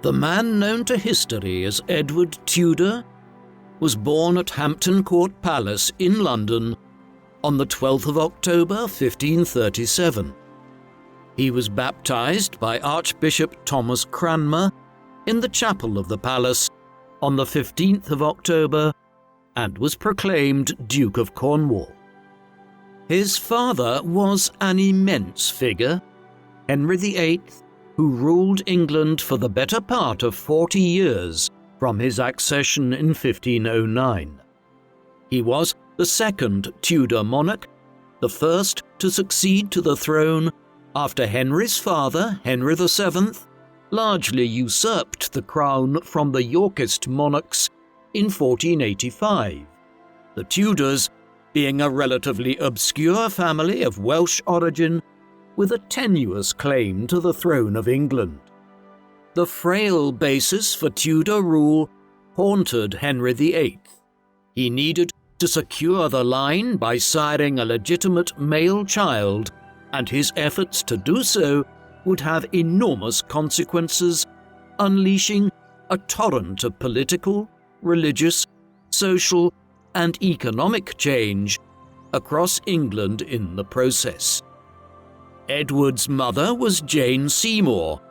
The man known to history as Edward Tudor was born at Hampton Court Palace in London on the 12th of October 1537. He was baptized by Archbishop Thomas Cranmer in the chapel of the palace on the 15th of October and was proclaimed Duke of Cornwall. His father was an immense figure, Henry VIII, who ruled England for the better part of 40 years from his accession in 1509. He was the second Tudor monarch, the first to succeed to the throne after Henry's father, Henry VII, largely usurped the crown from the Yorkist monarchs in 1485. The Tudors being a relatively obscure family of Welsh origin with a tenuous claim to the throne of England. The frail basis for Tudor rule haunted Henry VIII. He needed to secure the line by siring a legitimate male child, and his efforts to do so would have enormous consequences, unleashing a torrent of political, religious, social, and economic change across England in the process. Edward's mother was Jane Seymour.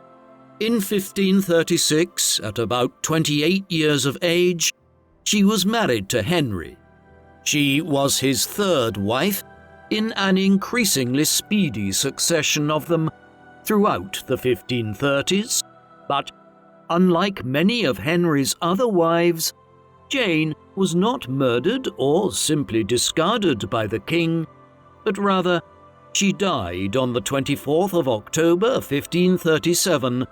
In 1536, at about 28 years of age, she was married to Henry. She was his third wife in an increasingly speedy succession of them throughout the 1530s, but unlike many of Henry's other wives, Jane was not murdered or simply discarded by the king, but rather she died on the 24th of October 1537,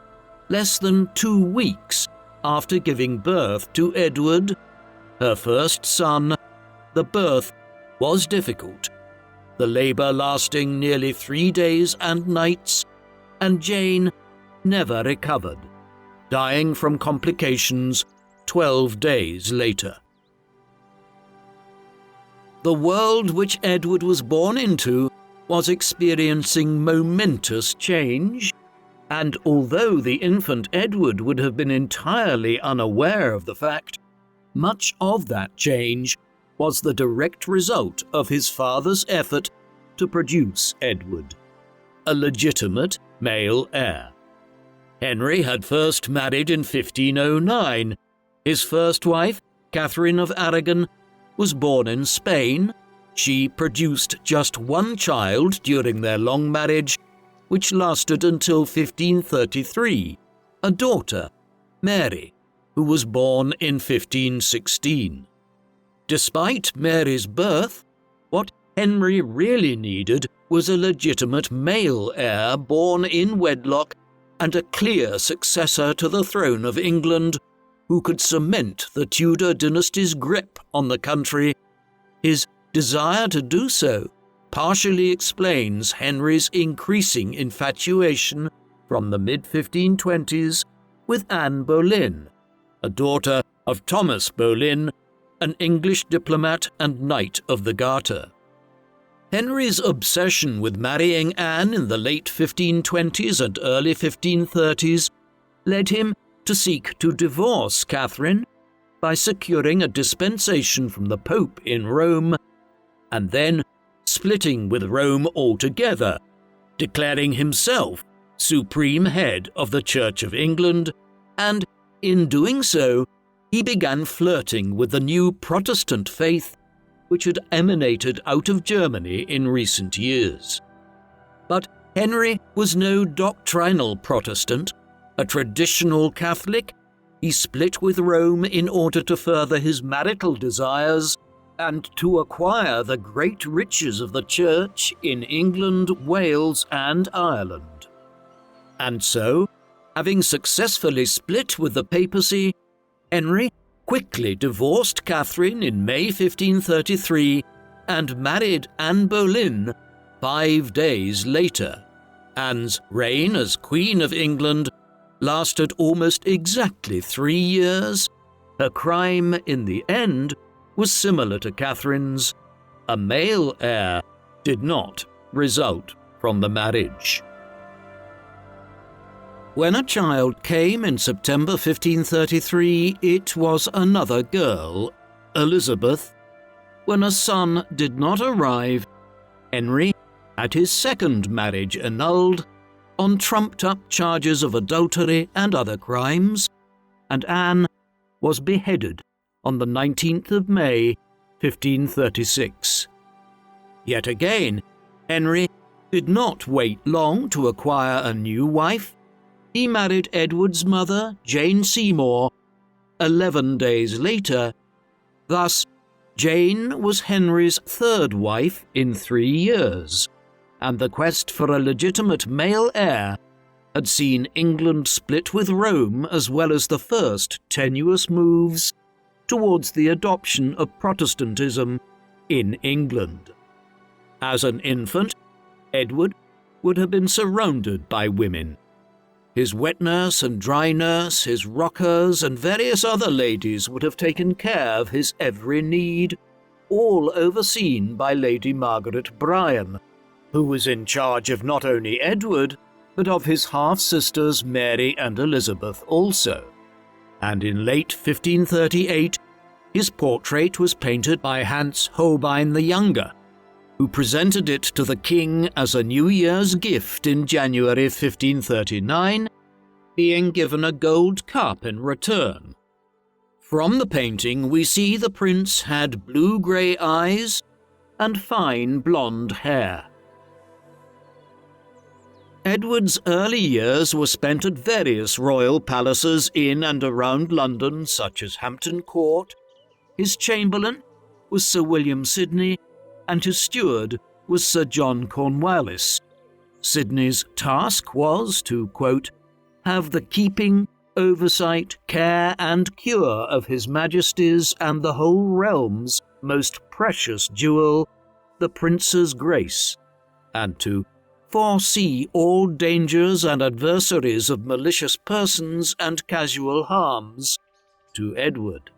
less than 2 weeks after giving birth to Edward, her first son. The birth was difficult, the labour lasting nearly 3 days and nights, and Jane never recovered, dying from complications 12 days later. The world which Edward was born into was experiencing momentous change, and although the infant Edward would have been entirely unaware of the fact, much of that change was the direct result of his father's effort to produce Edward, a legitimate male heir. Henry had first married in 1509. His first wife, Catherine of Aragon, was born in Spain. She produced just one child during their long marriage, which lasted until 1533, a daughter, Mary, who was born in 1516. Despite Mary's birth, what Henry really needed was a legitimate male heir born in wedlock and a clear successor to the throne of England who could cement the Tudor dynasty's grip on the country. His desire to do so partially explains Henry's increasing infatuation from the mid-1520s with Anne Boleyn, a daughter of Thomas Boleyn, an English diplomat and Knight of the Garter. Henry's obsession with marrying Anne in the late 1520s and early 1530s led him to seek to divorce Catherine by securing a dispensation from the Pope in Rome, and then splitting with Rome altogether, declaring himself supreme head of the Church of England, and in doing so, he began flirting with the new Protestant faith which had emanated out of Germany in recent years. But Henry was no doctrinal Protestant, a traditional Catholic. He split with Rome in order to further his marital desires and to acquire the great riches of the Church in England, Wales, and Ireland. And so, having successfully split with the papacy, Henry quickly divorced Catherine in May 1533 and married Anne Boleyn 5 days later. Anne's reign as Queen of England lasted almost exactly 3 years. Her crime in the end was similar to Catherine's. A male heir did not result from the marriage. When a child came in September 1533, it was another girl, Elizabeth. When a son did not arrive, Henry had his second marriage annulled on trumped-up charges of adultery and other crimes, and Anne was beheaded on the 19th of May, 1536. Yet again, Henry did not wait long to acquire a new wife. He married Edward's mother, Jane Seymour, 11 days later. Thus, Jane was Henry's third wife in 3 years, and the quest for a legitimate male heir had seen England split with Rome, as well as the first tenuous moves towards the adoption of Protestantism in England. As an infant, Edward would have been surrounded by women. His wet nurse and dry nurse, his rockers, and various other ladies would have taken care of his every need, all overseen by Lady Margaret Bryan, who was in charge of not only Edward, but of his half-sisters Mary and Elizabeth also. And in late 1538, his portrait was painted by Hans Holbein the Younger, who presented it to the king as a New Year's gift in January 1539, being given a gold cup in return. From the painting, we see the prince had blue-grey eyes and fine blonde hair. Edward's early years were spent at various royal palaces in and around London, such as Hampton Court. His chamberlain was Sir William Sidney, and his steward was Sir John Cornwallis. Sidney's task was to, quote, have the keeping, oversight, care, and cure of His Majesty's and the whole realm's most precious jewel, the Prince's grace, and to foresee all dangers and adversaries of malicious persons and casual harms to Edward.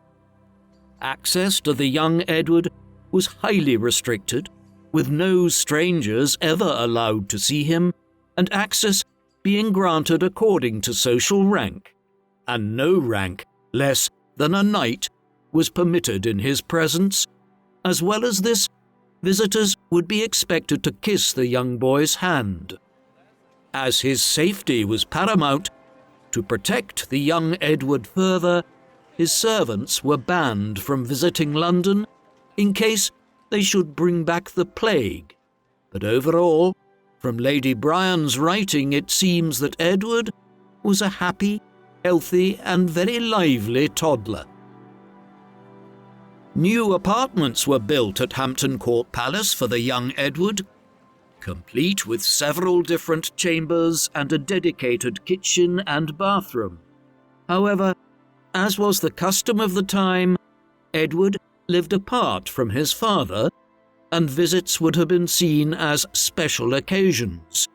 Access to the young Edward was highly restricted, with no strangers ever allowed to see him, and access being granted according to social rank, and no rank less than a knight was permitted in his presence. As well as this, visitors would be expected to kiss the young boy's hand. As his safety was paramount, to protect the young Edward further, his servants were banned from visiting London in case they should bring back the plague. But overall, from Lady Bryan's writing, it seems that Edward was a happy, healthy, and very lively toddler. New apartments were built at Hampton Court Palace for the young Edward, complete with several different chambers and a dedicated kitchen and bathroom. However, as was the custom of the time, Edward lived apart from his father, and visits would have been seen as special occasions.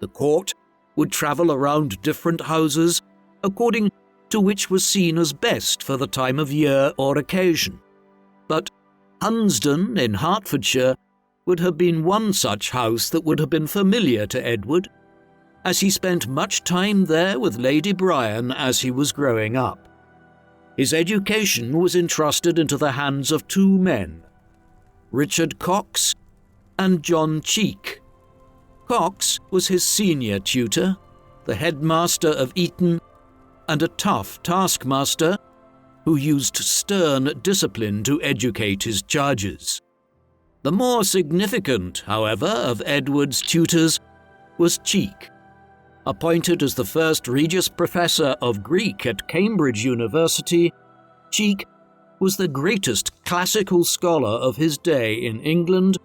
The court would travel around different houses according to which was seen as best for the time of year or occasion. But Hunsdon in Hertfordshire would have been one such house that would have been familiar to Edward, as he spent much time there with Lady Bryan as he was growing up. His education was entrusted into the hands of two men, Richard Cox and John Cheek. Cox was his senior tutor, the headmaster of Eton, and a tough taskmaster who used stern discipline to educate his charges. The more significant, however, of Edward's tutors was Cheek. Appointed as the first Regius Professor of Greek at Cambridge University, Cheek was the greatest classical scholar of his day in England,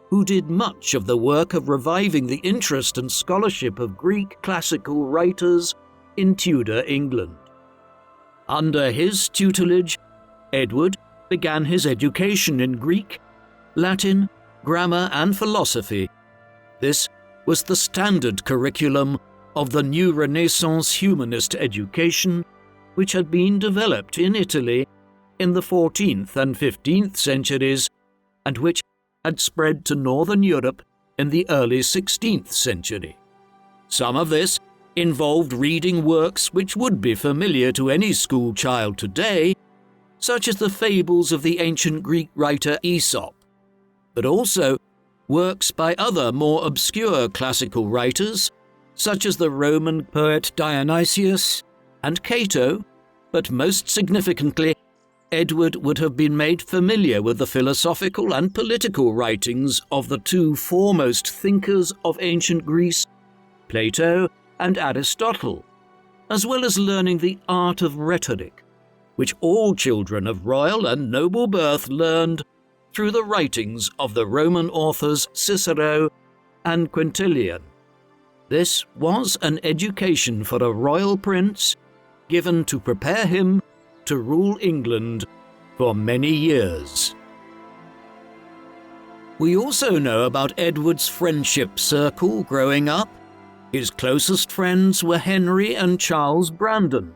who did much of the work of reviving the interest and scholarship of Greek classical writers in Tudor England. Under his tutelage, Edward began his education in Greek, Latin, grammar, and philosophy. This was the standard curriculum of the new Renaissance humanist education, which had been developed in Italy in the 14th and 15th centuries, and which had spread to northern Europe in the early 16th century. Some of this involved reading works which would be familiar to any school child today, such as the fables of the ancient Greek writer Aesop, but also works by other more obscure classical writers, such as the Roman poet Dionysius and Cato, but most significantly, Edward would have been made familiar with the philosophical and political writings of the two foremost thinkers of ancient Greece, Plato and Aristotle, as well as learning the art of rhetoric, which all children of royal and noble birth learned through the writings of the Roman authors Cicero and Quintilian. This was an education for a royal prince, given to prepare him to rule England for many years. We also know about Edward's friendship circle growing up. His closest friends were Henry and Charles Brandon,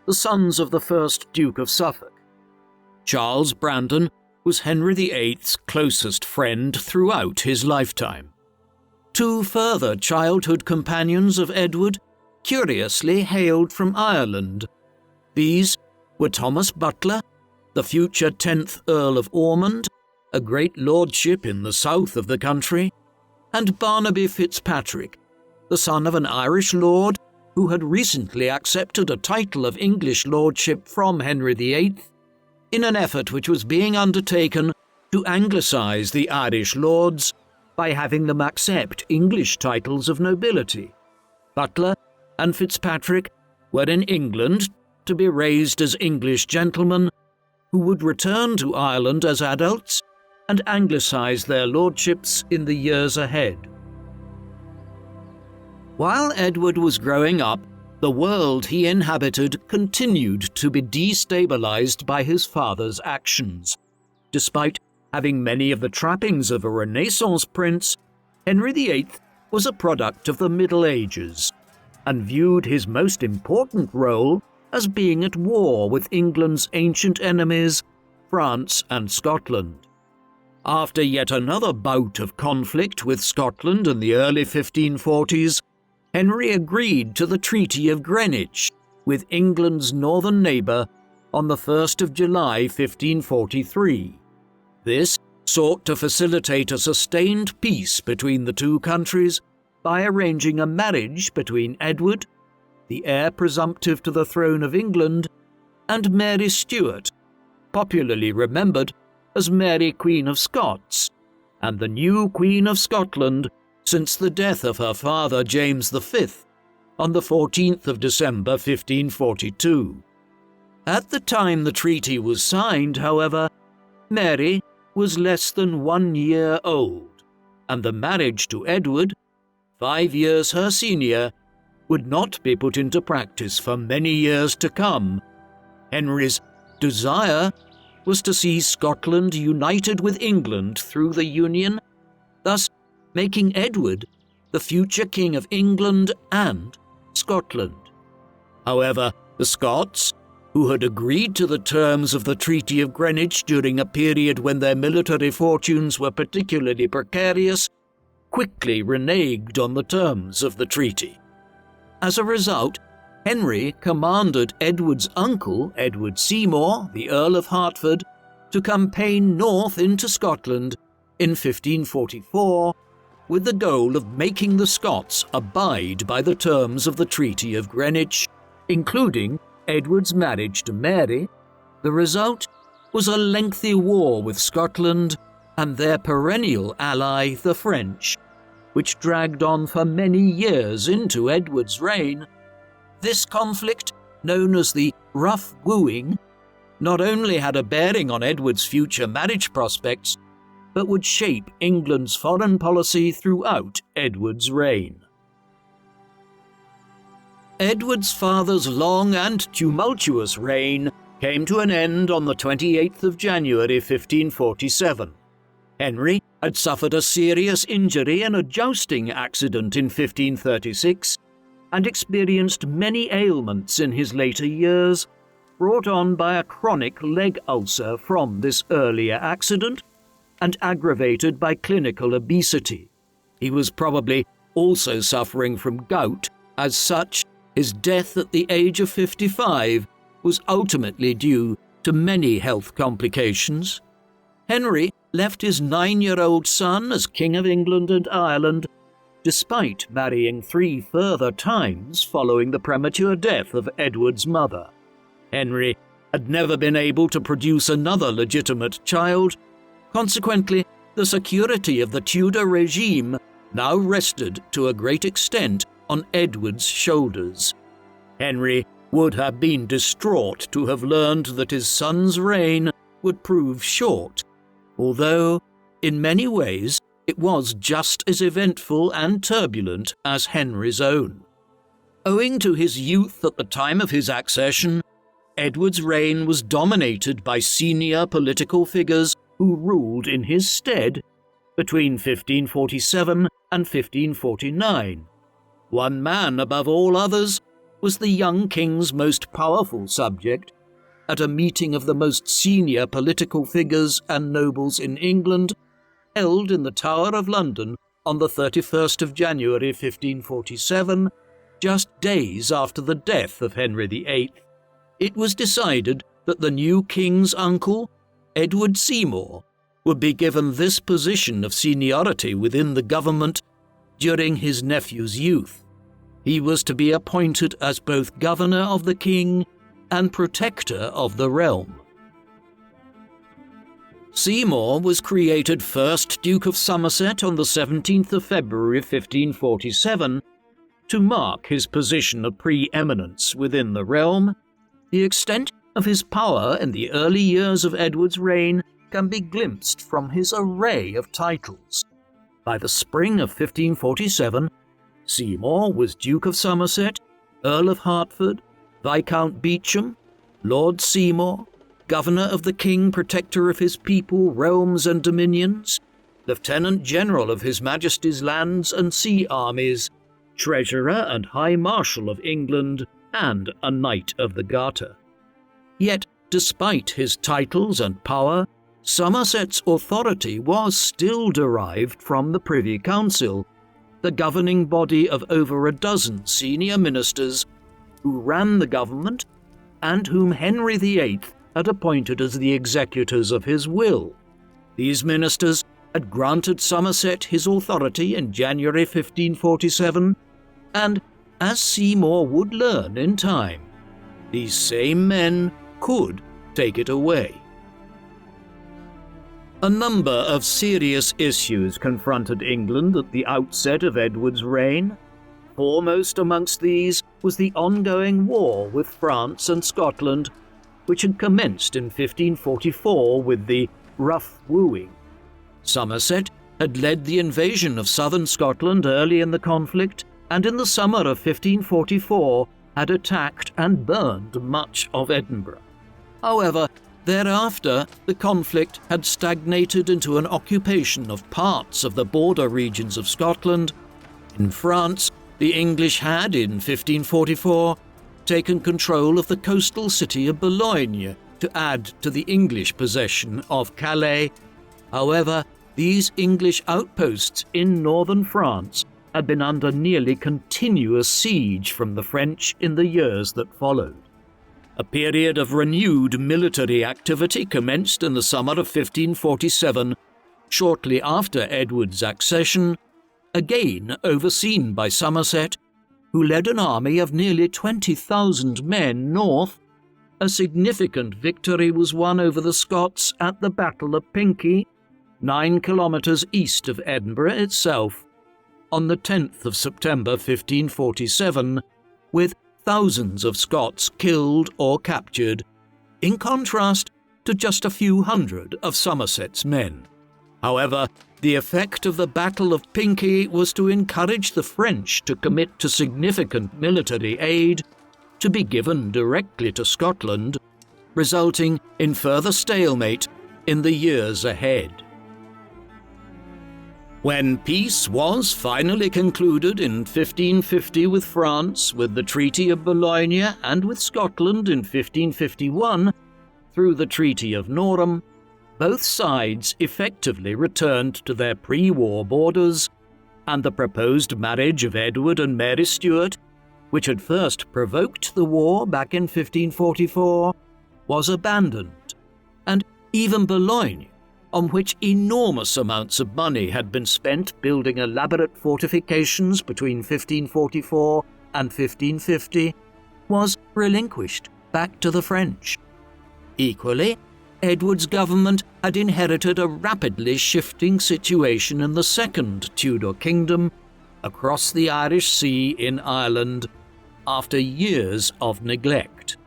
the sons of the first Duke of Suffolk. Charles Brandon was Henry VIII's closest friend throughout his lifetime. Two further childhood companions of Edward curiously hailed from Ireland. These were Thomas Butler, the future 10th Earl of Ormond, a great lordship in the south of the country, and Barnaby Fitzpatrick, the son of an Irish lord who had recently accepted a title of English lordship from Henry VIII in an effort which was being undertaken to Anglicize the Irish lords by having them accept English titles of nobility. Butler and Fitzpatrick were in England to be raised as English gentlemen who would return to Ireland as adults and Anglicize their lordships in the years ahead. While Edward was growing up, the world he inhabited continued to be destabilized by his father's actions. Despite having many of the trappings of a Renaissance prince, Henry VIII was a product of the Middle Ages and viewed his most important role as being at war with England's ancient enemies, France and Scotland. After yet another bout of conflict with Scotland in the early 1540s, Henry agreed to the Treaty of Greenwich with England's northern neighbour on the 1st of July 1543. This sought to facilitate a sustained peace between the two countries by arranging a marriage between Edward, the heir presumptive to the throne of England, and Mary Stuart, popularly remembered as Mary Queen of Scots, and the new Queen of Scotland since the death of her father James V on the 14th of December 1542. At the time the treaty was signed, however, Mary was less than 1 year old, and the marriage to Edward, 5 years her senior, would not be put into practice for many years to come. Henry's desire was to see Scotland united with England through the union, thus making Edward the future King of England and Scotland. However, the Scots, who had agreed to the terms of the Treaty of Greenwich during a period when their military fortunes were particularly precarious, quickly reneged on the terms of the treaty. As a result, Henry commanded Edward's uncle, Edward Seymour, the Earl of Hertford, to campaign north into Scotland in 1544 with the goal of making the Scots abide by the terms of the Treaty of Greenwich, including Edward's marriage to Mary. The result was a lengthy war with Scotland and their perennial ally, the French, which dragged on for many years into Edward's reign. This conflict, known as the Rough Wooing, not only had a bearing on Edward's future marriage prospects, but would shape England's foreign policy throughout Edward's reign. Edward's father's long and tumultuous reign came to an end on the 28th of January 1547. Henry had suffered a serious injury in a jousting accident in 1536 and experienced many ailments in his later years, brought on by a chronic leg ulcer from this earlier accident and aggravated by clinical obesity. He was probably also suffering from gout As such, his death at the age of 55 was ultimately due to many health complications. Henry left his 9-year-old son as King of England and Ireland, despite marrying 3 further times following the premature death of Edward's mother. Henry had never been able to produce another legitimate child. Consequently, the security of the Tudor regime now rested to a great extent on Edward's shoulders. Henry would have been distraught to have learned that his son's reign would prove short, although, in many ways, it was just as eventful and turbulent as Henry's own. Owing to his youth at the time of his accession, Edward's reign was dominated by senior political figures who ruled in his stead between 1547 and 1549. One man above all others was the young king's most powerful subject. At a meeting of the most senior political figures and nobles in England, held in the Tower of London on the 31st of January 1547, just days after the death of Henry VIII, it was decided that the new king's uncle, Edward Seymour, would be given this position of seniority within the government during his nephew's youth. He was to be appointed as both governor of the king and protector of the realm. Seymour was created first Duke of Somerset on the 17th of February 1547 to mark his position of preeminence within the realm. The extent of his power in the early years of Edward's reign can be glimpsed from his array of titles. By the spring of 1547, Seymour was Duke of Somerset, Earl of Hertford, Viscount Beauchamp, Lord Seymour, Governor of the King, Protector of his people, realms and dominions, Lieutenant General of His Majesty's lands and sea armies, Treasurer and High Marshal of England, and a Knight of the Garter. Yet, despite his titles and power, Somerset's authority was still derived from the Privy Council, the governing body of over a dozen senior ministers who ran the government and whom Henry VIII had appointed as the executors of his will. These ministers had granted Somerset his authority in January 1547, and, as Seymour would learn in time, these same men could take it away. A number of serious issues confronted England at the outset of Edward's reign. Foremost amongst these was the ongoing war with France and Scotland, which had commenced in 1544 with the Rough Wooing. Somerset had led the invasion of southern Scotland early in the conflict, and in the summer of 1544 had attacked and burned much of Edinburgh. However, thereafter, the conflict had stagnated into an occupation of parts of the border regions of Scotland. In France, the English had, in 1544, taken control of the coastal city of Boulogne to add to the English possession of Calais. However, these English outposts in northern France had been under nearly continuous siege from the French in the years that followed. A period of renewed military activity commenced in the summer of 1547, shortly after Edward's accession, again overseen by Somerset, who led an army of nearly 20,000 men north. A significant victory was won over the Scots at the Battle of Pinkie, 9 kilometres east of Edinburgh itself, on the 10th of September 1547, with thousands of Scots killed or captured, in contrast to just a few hundred of Somerset's men. However, the effect of the Battle of Pinkie was to encourage the French to commit to significant military aid to be given directly to Scotland, resulting in further stalemate in the years ahead. When peace was finally concluded in 1550 with France, with the Treaty of Boulogne, and with Scotland in 1551 through the Treaty of Norham, both sides effectively returned to their pre-war borders, and the proposed marriage of Edward and Mary Stuart which had first provoked the war back in 1544, was abandoned, and even Boulogne, on which enormous amounts of money had been spent building elaborate fortifications between 1544 and 1550, was relinquished back to the French. Equally, Edward's government had inherited a rapidly shifting situation in the Second Tudor Kingdom across the Irish Sea in Ireland after years of neglect.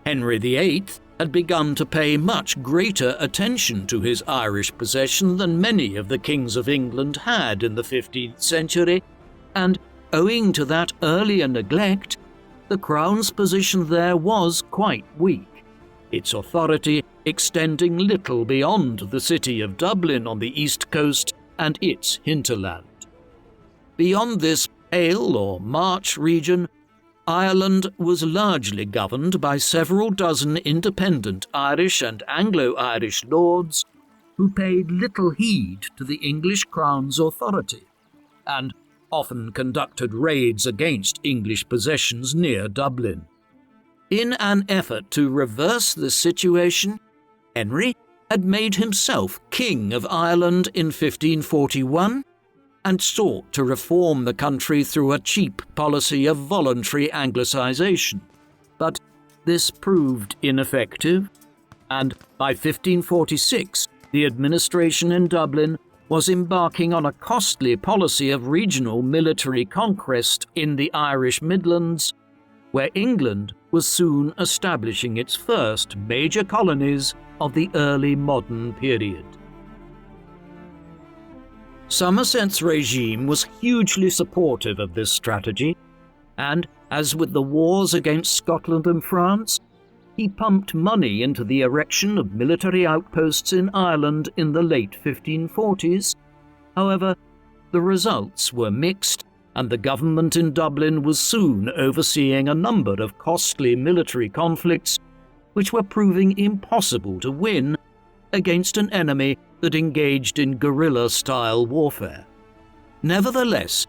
Henry VIII had begun to pay much greater attention to his Irish possession than many of the kings of England had in the 15th century, and owing to that earlier neglect, the Crown's position there was quite weak, its authority extending little beyond the city of Dublin on the east coast and its hinterland. Beyond this Pale or March region, Ireland was largely governed by several dozen independent Irish and Anglo-Irish lords who paid little heed to the English Crown's authority and often conducted raids against English possessions near Dublin. In an effort to reverse this situation, Henry had made himself King of Ireland in 1541 and sought to reform the country through a cheap policy of voluntary Anglicisation. But this proved ineffective, and by 1546 the administration in Dublin was embarking on a costly policy of regional military conquest in the Irish Midlands, where England was soon establishing its first major colonies of the early modern period. Somerset's regime was hugely supportive of this strategy, and, as with the wars against Scotland and France, he pumped money into the erection of military outposts in Ireland in the late 1540s. However, the results were mixed, and the government in Dublin was soon overseeing a number of costly military conflicts which were proving impossible to win against an enemy that engaged in guerrilla-style warfare. Nevertheless,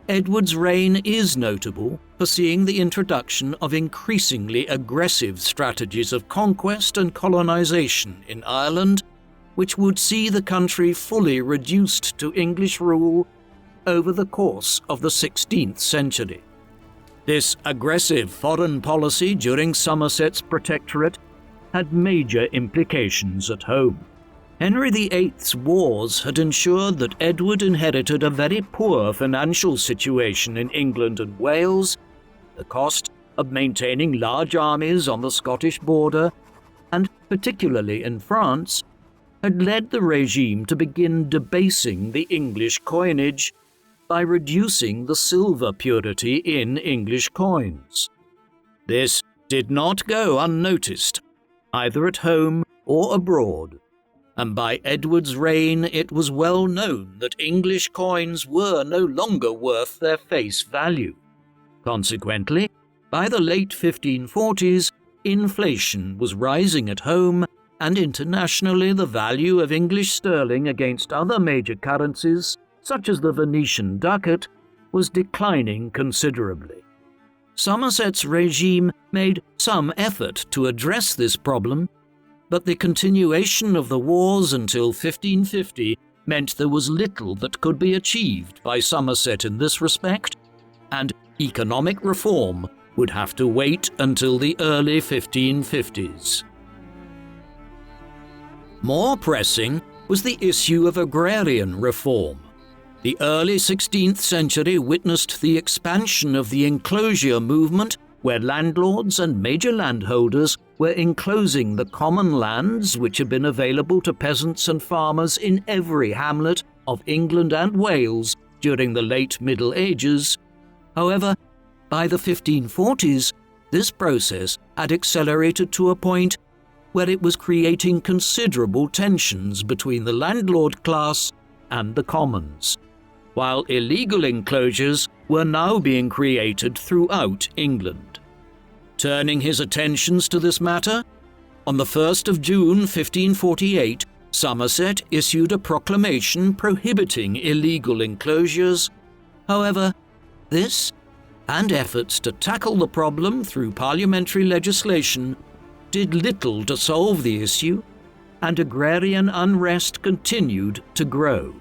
Edward's reign is notable for seeing the introduction of increasingly aggressive strategies of conquest and colonization in Ireland, which would see the country fully reduced to English rule over the course of the 16th century. This aggressive foreign policy during Somerset's protectorate had major implications at home. Henry VIII's wars had ensured that Edward inherited a very poor financial situation in England and Wales, the cost of maintaining large armies on the Scottish border, and particularly in France, had led the regime to begin debasing the English coinage by reducing the silver purity in English coins. This did not go unnoticed, either at home or abroad, and by Edward's reign it was well known that English coins were no longer worth their face value. Consequently, by the late 1540s, inflation was rising at home, and internationally the value of English sterling against other major currencies, such as the Venetian ducat, was declining considerably. Somerset's regime made some effort to address this problem, but the continuation of the wars until 1550 meant there was little that could be achieved by Somerset in this respect, and economic reform would have to wait until the early 1550s. More pressing was the issue of agrarian reform. The early 16th century witnessed the expansion of the enclosure movement, where landlords and major landholders were enclosing the common lands which had been available to peasants and farmers in every hamlet of England and Wales during the late Middle Ages. However, by the 1540s, this process had accelerated to a point where it was creating considerable tensions between the landlord class and the commons, while illegal enclosures were now being created throughout England. Turning his attentions to this matter, on the 1st of June 1548, Somerset issued a proclamation prohibiting illegal enclosures. However, this and efforts to tackle the problem through parliamentary legislation did little to solve the issue, and agrarian unrest continued to grow.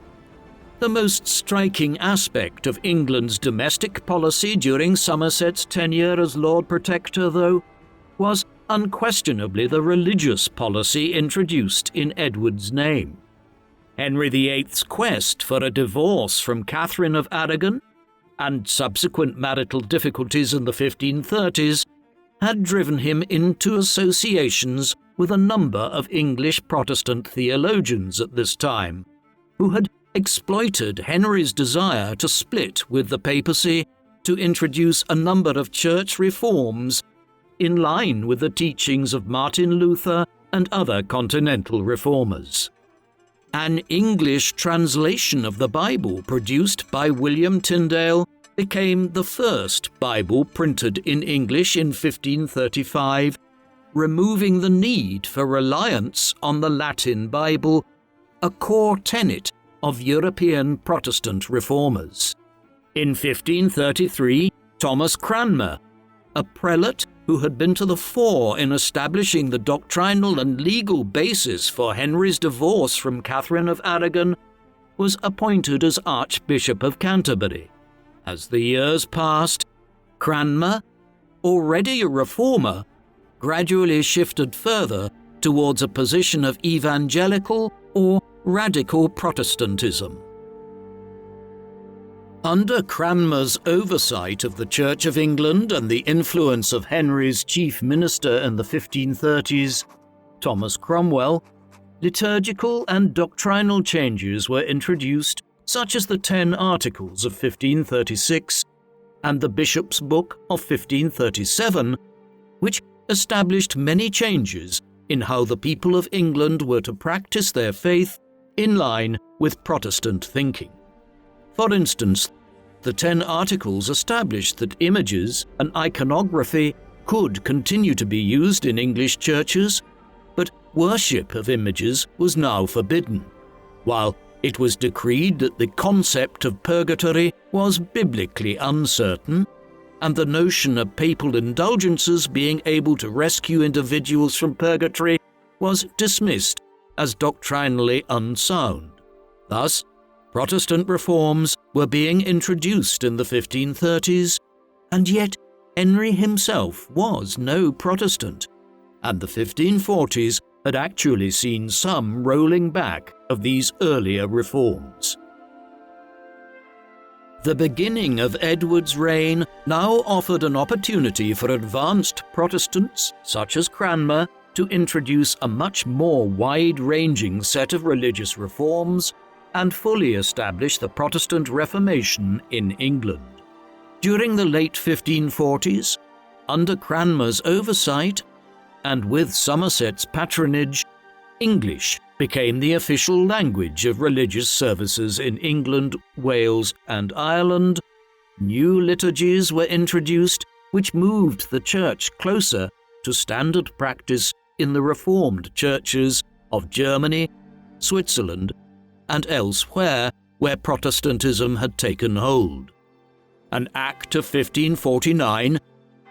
The most striking aspect of England's domestic policy during Somerset's tenure as Lord Protector, though, was unquestionably the religious policy introduced in Edward's name. Henry VIII's quest for a divorce from Catherine of Aragon and subsequent marital difficulties in the 1530s had driven him into associations with a number of English Protestant theologians at this time, who had exploited Henry's desire to split with the papacy to introduce a number of church reforms in line with the teachings of Martin Luther and other continental reformers. An English translation of the Bible produced by William Tyndale became the first Bible printed in English in 1535, removing the need for reliance on the Latin Bible, a core tenet of European Protestant reformers. In 1533, Thomas Cranmer, a prelate who had been to the fore in establishing the doctrinal and legal basis for Henry's divorce from Catherine of Aragon, was appointed as Archbishop of Canterbury. As the years passed, Cranmer, already a reformer, gradually shifted further towards a position of evangelical or radical Protestantism. Under Cranmer's oversight of the Church of England and the influence of Henry's chief minister in the 1530s, Thomas Cromwell, liturgical and doctrinal changes were introduced, such as the 10 Articles of 1536 and the Bishop's Book of 1537, which established many changes in how the people of England were to practice their faith in line with Protestant thinking. For instance, the 10 Articles established that images and iconography could continue to be used in English churches, but worship of images was now forbidden, while it was decreed that the concept of purgatory was biblically uncertain, and the notion of papal indulgences being able to rescue individuals from purgatory was dismissed as doctrinally unsound. Thus, Protestant reforms were being introduced in the 1530s, and yet Henry himself was no Protestant, and the 1540s had actually seen some rolling back of these earlier reforms. The beginning of Edward's reign now offered an opportunity for advanced Protestants, such as Cranmer, to introduce a much more wide-ranging set of religious reforms and fully establish the Protestant Reformation in England. During the late 1540s, under Cranmer's oversight, and with Somerset's patronage, English became the official language of religious services in England, Wales, and Ireland. New liturgies were introduced, which moved the Church closer to standard practice in the Reformed churches of Germany, Switzerland, and elsewhere where Protestantism had taken hold. An Act of 1549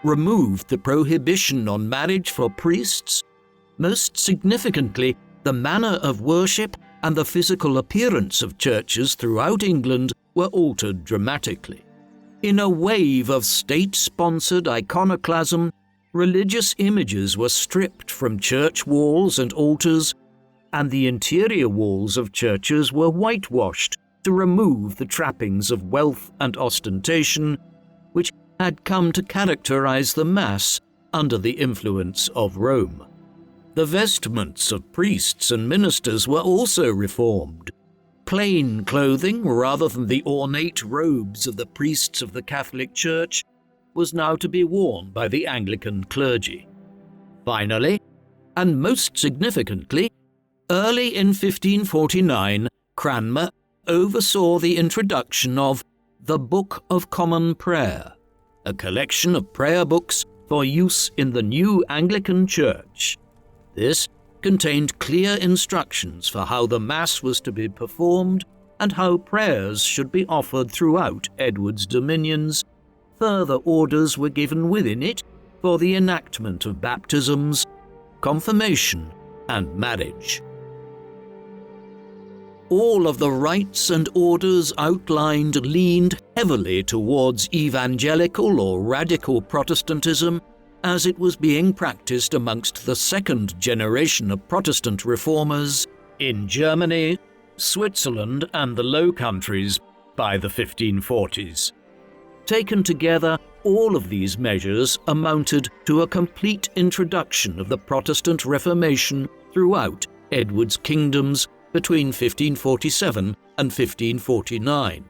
removed the prohibition on marriage for priests. Most significantly, the manner of worship and the physical appearance of churches throughout England were altered dramatically. In a wave of state-sponsored iconoclasm, religious images were stripped from church walls and altars, and the interior walls of churches were whitewashed to remove the trappings of wealth and ostentation, which had come to characterize the Mass under the influence of Rome. The vestments of priests and ministers were also reformed. Plain clothing, rather than the ornate robes of the priests of the Catholic Church, was now to be worn by the Anglican clergy. Finally, and most significantly, early in 1549, Cranmer oversaw the introduction of the Book of Common Prayer, a collection of prayer books for use in the new Anglican Church. This contained clear instructions for how the Mass was to be performed and how prayers should be offered throughout Edward's dominions, further orders were given within it for the enactment of baptisms, confirmation, and marriage. All of the rites and orders outlined leaned heavily towards evangelical or radical Protestantism as it was being practiced amongst the second generation of Protestant reformers in Germany, Switzerland, and the Low Countries by the 1540s. Taken together, all of these measures amounted to a complete introduction of the Protestant Reformation throughout Edward's kingdoms between 1547 and 1549.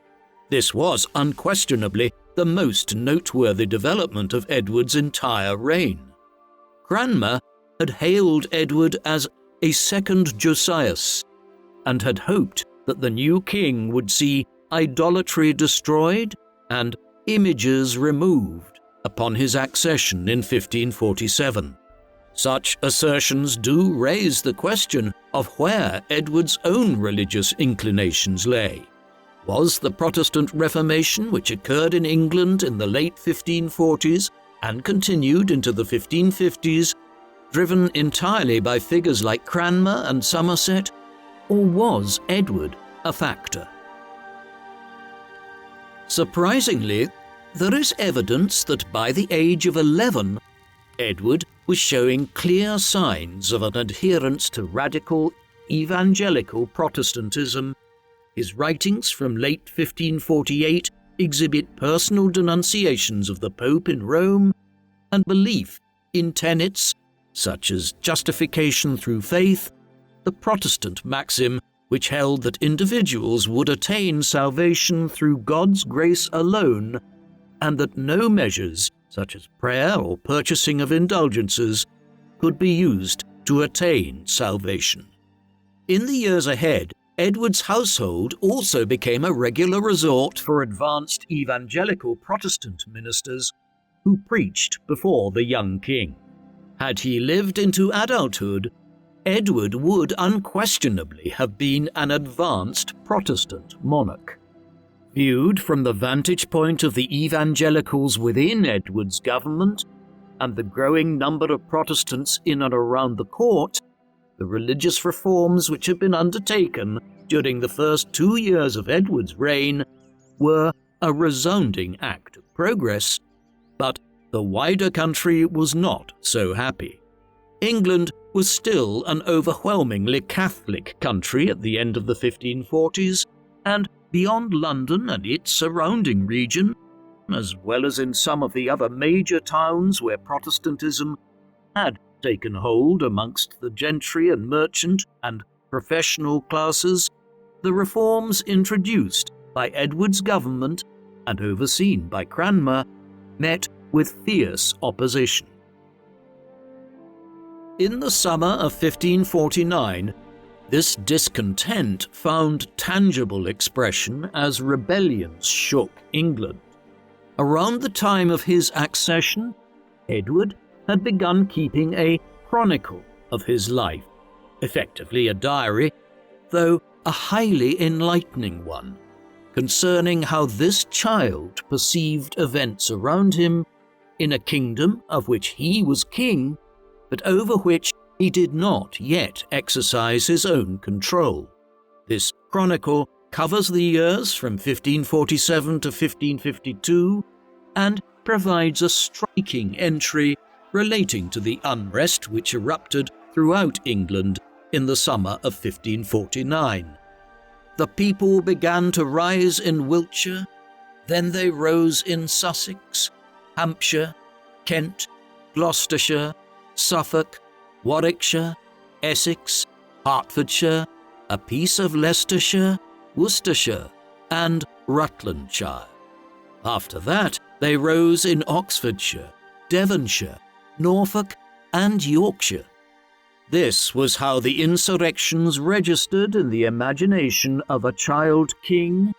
This was unquestionably the most noteworthy development of Edward's entire reign. Cranmer had hailed Edward as a second Josias, and had hoped that the new king would see idolatry destroyed and images removed upon his accession in 1547. Such assertions do raise the question of where Edward's own religious inclinations lay. Was the Protestant Reformation, which occurred in England in the late 1540s and continued into the 1550s, driven entirely by figures like Cranmer and Somerset, or was Edward a factor? Surprisingly, there is evidence that by the age of 11, Edward was showing clear signs of an adherence to radical evangelical Protestantism. His writings from late 1548 exhibit personal denunciations of the Pope in Rome and belief in tenets such as justification through faith, the Protestant maxim which held that individuals would attain salvation through God's grace alone, and that no measures, such as prayer or purchasing of indulgences, could be used to attain salvation. In the years ahead, Edward's household also became a regular resort for advanced evangelical Protestant ministers who preached before the young king. Had he lived into adulthood, Edward would unquestionably have been an advanced Protestant monarch. Viewed from the vantage point of the evangelicals within Edward's government and the growing number of Protestants in and around the court, the religious reforms which had been undertaken during the first 2 years of Edward's reign were a resounding act of progress, but the wider country was not so happy. England was still an overwhelmingly Catholic country at the end of the 1540s, and beyond London and its surrounding region, as well as in some of the other major towns where Protestantism had taken hold amongst the gentry and merchant and professional classes, the reforms introduced by Edward's government and overseen by Cranmer met with fierce opposition. In the summer of 1549, this discontent found tangible expression as rebellions shook England. Around the time of his accession, Edward had begun keeping a chronicle of his life, effectively a diary, though a highly enlightening one, concerning how this child perceived events around him in a kingdom of which he was king, but over which he did not yet exercise his own control. This chronicle covers the years from 1547 to 1552 and provides a striking entry relating to the unrest which erupted throughout England in the summer of 1549. The people began to rise in Wiltshire, then they rose in Sussex, Hampshire, Kent, Gloucestershire, Suffolk, Warwickshire, Essex, Hertfordshire, a piece of Leicestershire, Worcestershire, and Rutlandshire. After that, they rose in Oxfordshire, Devonshire, Norfolk, and Yorkshire. This was how the insurrections registered in the imagination of a child king,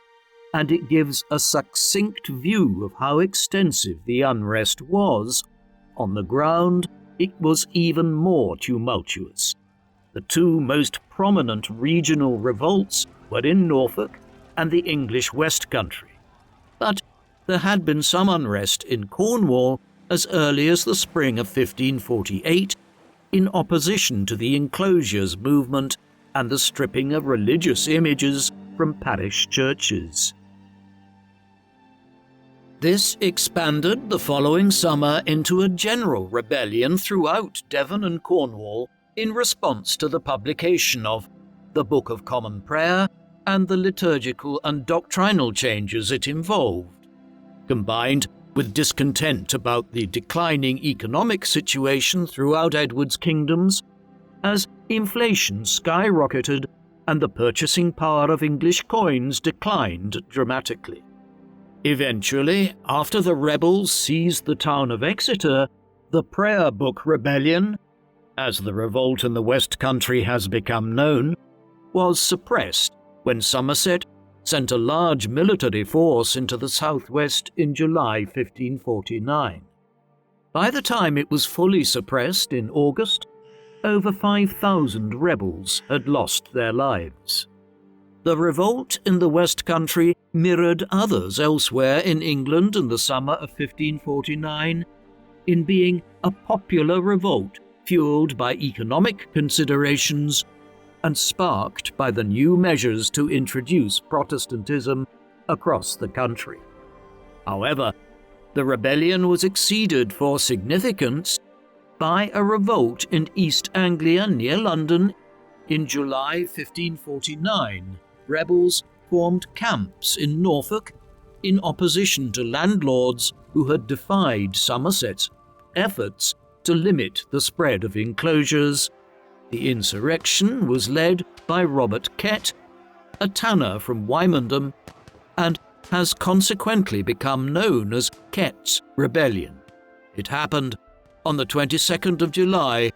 and it gives a succinct view of how extensive the unrest was. On the ground, it was even more tumultuous. The two most prominent regional revolts were in Norfolk and the English West Country. But there had been some unrest in Cornwall as early as the spring of 1548 in opposition to the enclosures movement and the stripping of religious images from parish churches. This expanded the following summer into a general rebellion throughout Devon and Cornwall in response to the publication of the Book of Common Prayer and the liturgical and doctrinal changes it involved, combined with discontent about the declining economic situation throughout Edward's kingdoms, as inflation skyrocketed and the purchasing power of English coins declined dramatically. Eventually, after the rebels seized the town of Exeter, the Prayer Book Rebellion, as the revolt in the West Country has become known, was suppressed when Somerset sent a large military force into the southwest in July 1549. By the time it was fully suppressed in August, over 5,000 rebels had lost their lives. The revolt in the West Country mirrored others elsewhere in England in the summer of 1549 in being a popular revolt fueled by economic considerations and sparked by the new measures to introduce Protestantism across the country. However, the rebellion was exceeded for significance by a revolt in East Anglia near London in July 1549. Rebels formed camps in Norfolk in opposition to landlords who had defied Somerset's efforts to limit the spread of enclosures. The insurrection was led by Robert Kett, a tanner from Wymondham, and has consequently become known as Kett's Rebellion. It happened on the 22nd of July,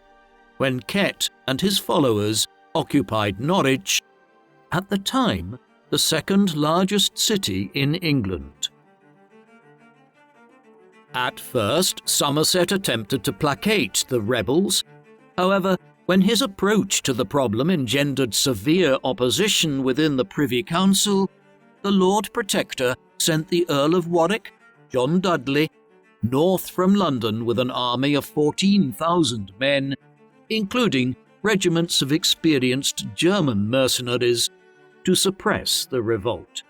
when Kett and his followers occupied Norwich, at the time the second largest city in England. At first, Somerset attempted to placate the rebels. However, when his approach to the problem engendered severe opposition within the Privy Council, the Lord Protector sent the Earl of Warwick, John Dudley, north from London with an army of 14,000 men, including regiments of experienced German mercenaries, to suppress the revolt.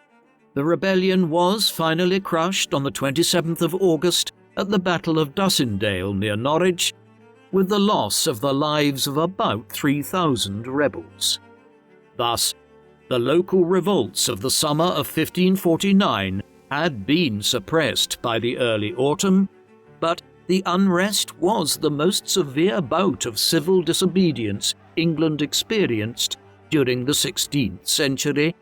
The rebellion was finally crushed on the 27th of August at the Battle of Dussindale near Norwich, with the loss of the lives of about 3,000 rebels. Thus, the local revolts of the summer of 1549 had been suppressed by the early autumn, but the unrest was the most severe bout of civil disobedience England experienced during the 16th century,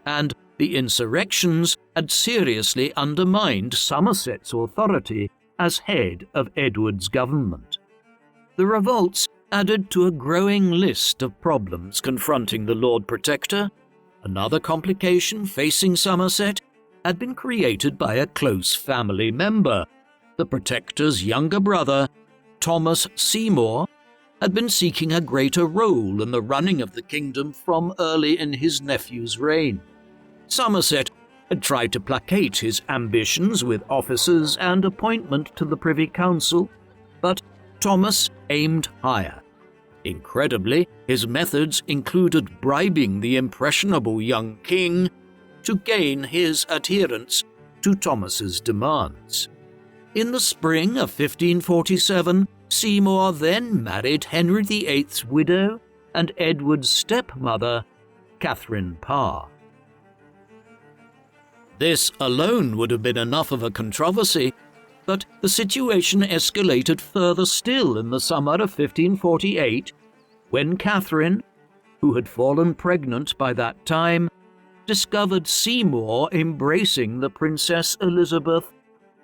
and the insurrections had seriously undermined Somerset's authority as head of Edward's government. The revolts added to a growing list of problems confronting the Lord Protector. Another complication facing Somerset had been created by a close family member. The Protector's younger brother, Thomas Seymour, had been seeking a greater role in the running of the kingdom from early in his nephew's reign. Somerset had tried to placate his ambitions with officers and appointment to the Privy Council, but Thomas aimed higher. Incredibly, his methods included bribing the impressionable young king to gain his adherence to Thomas's demands. In the spring of 1547, Seymour then married Henry VIII's widow and Edward's stepmother, Catherine Parr. This alone would have been enough of a controversy, but the situation escalated further still in the summer of 1548, when Catherine, who had fallen pregnant by that time, discovered Seymour embracing the Princess Elizabeth,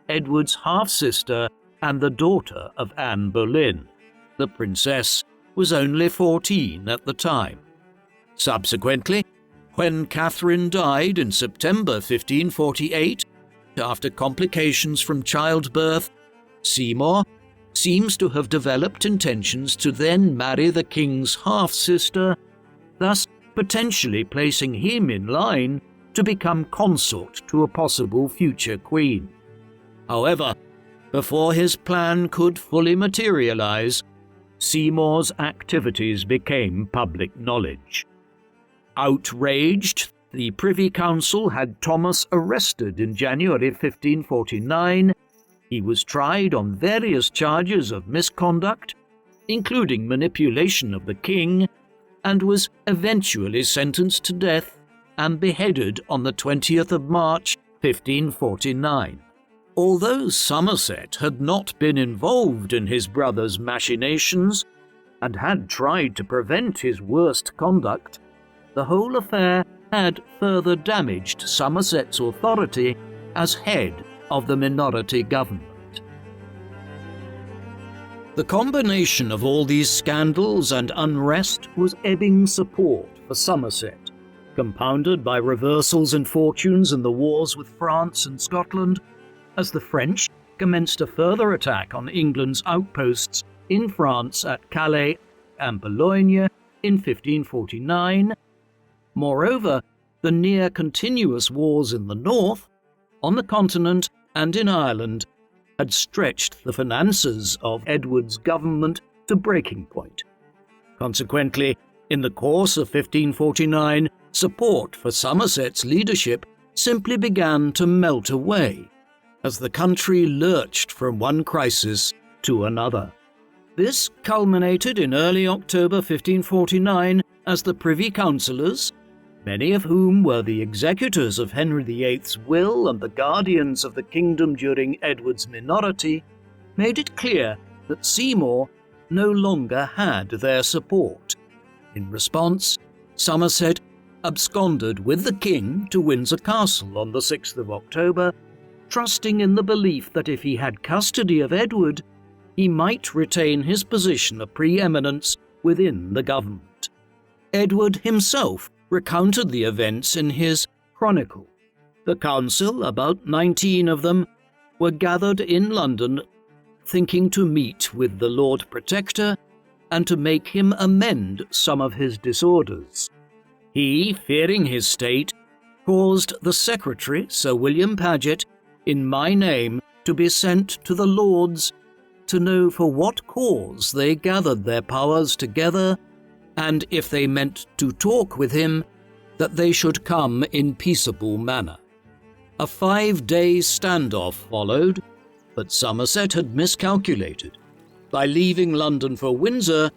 Edward's half-sister and the daughter of Anne Boleyn. The princess was only 14 at the time. Subsequently, when Catherine died in September 1548, after complications from childbirth, Seymour seems to have developed intentions to then marry the king's half-sister, thus potentially placing him in line to become consort to a possible future queen. However, before his plan could fully materialize, Seymour's activities became public knowledge. Outraged, the Privy Council had Thomas arrested in January 1549. He was tried on various charges of misconduct, including manipulation of the king, and was eventually sentenced to death and beheaded on the 20th of March 1549. Although Somerset had not been involved in his brother's machinations and had tried to prevent his worst conduct, the whole affair had further damaged Somerset's authority as head of the minority government. The combination of all these scandals and unrest was ebbing support for Somerset, compounded by reversals in fortunes in the wars with France and Scotland, as the French commenced a further attack on England's outposts in France at Calais and Boulogne in 1549. Moreover, the near-continuous wars in the north, on the continent and in Ireland, had stretched the finances of Edward's government to breaking point. Consequently, in the course of 1549, support for Somerset's leadership simply began to melt away, as the country lurched from one crisis to another. This culminated in early October 1549 as the Privy Councillors, many of whom were the executors of Henry VIII's will and the guardians of the kingdom during Edward's minority, made it clear that Seymour no longer had their support. In response, Somerset absconded with the king to Windsor Castle on the 6th of October, trusting in the belief that if he had custody of Edward, he might retain his position of preeminence within the government. Edward himself recounted the events in his Chronicle. The council, about 19 of them, were gathered in London, thinking to meet with the Lord Protector and to make him amend some of his disorders. He, fearing his state, caused the secretary, Sir William Paget, in my name, to be sent to the Lords to know for what cause they gathered their powers together, and if they meant to talk with him, that they should come in peaceable manner. A 5-day standoff followed, but Somerset had miscalculated. By leaving London for Windsor,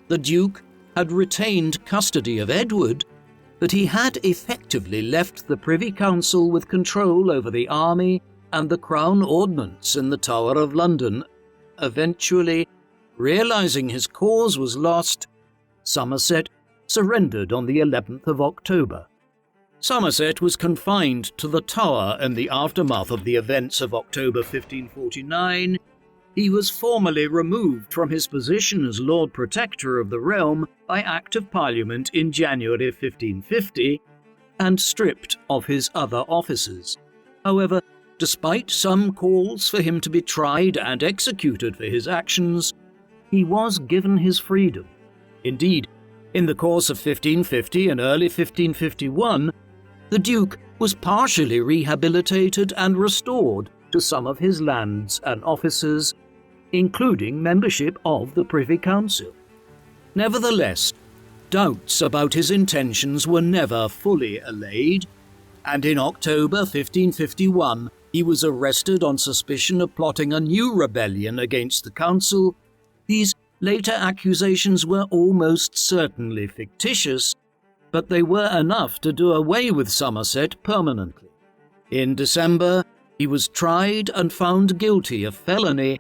the Duke had retained custody of Edward, but he had effectively left the Privy Council with control over the army and the Crown Ordnance in the Tower of London. Eventually, realizing his cause was lost, Somerset surrendered on the 11th of October. Somerset was confined to the Tower in the aftermath of the events of October 1549. He was formally removed from his position as Lord Protector of the realm by Act of Parliament in January 1550 and stripped of his other offices. However, despite some calls for him to be tried and executed for his actions, he was given his freedom. Indeed, in the course of 1550 and early 1551, the Duke was partially rehabilitated and restored to some of his lands and offices, including membership of the Privy Council. Nevertheless, doubts about his intentions were never fully allayed, and in October 1551 he was arrested on suspicion of plotting a new rebellion against the council. These later accusations were almost certainly fictitious, but they were enough to do away with Somerset permanently. In December, he was tried and found guilty of felony,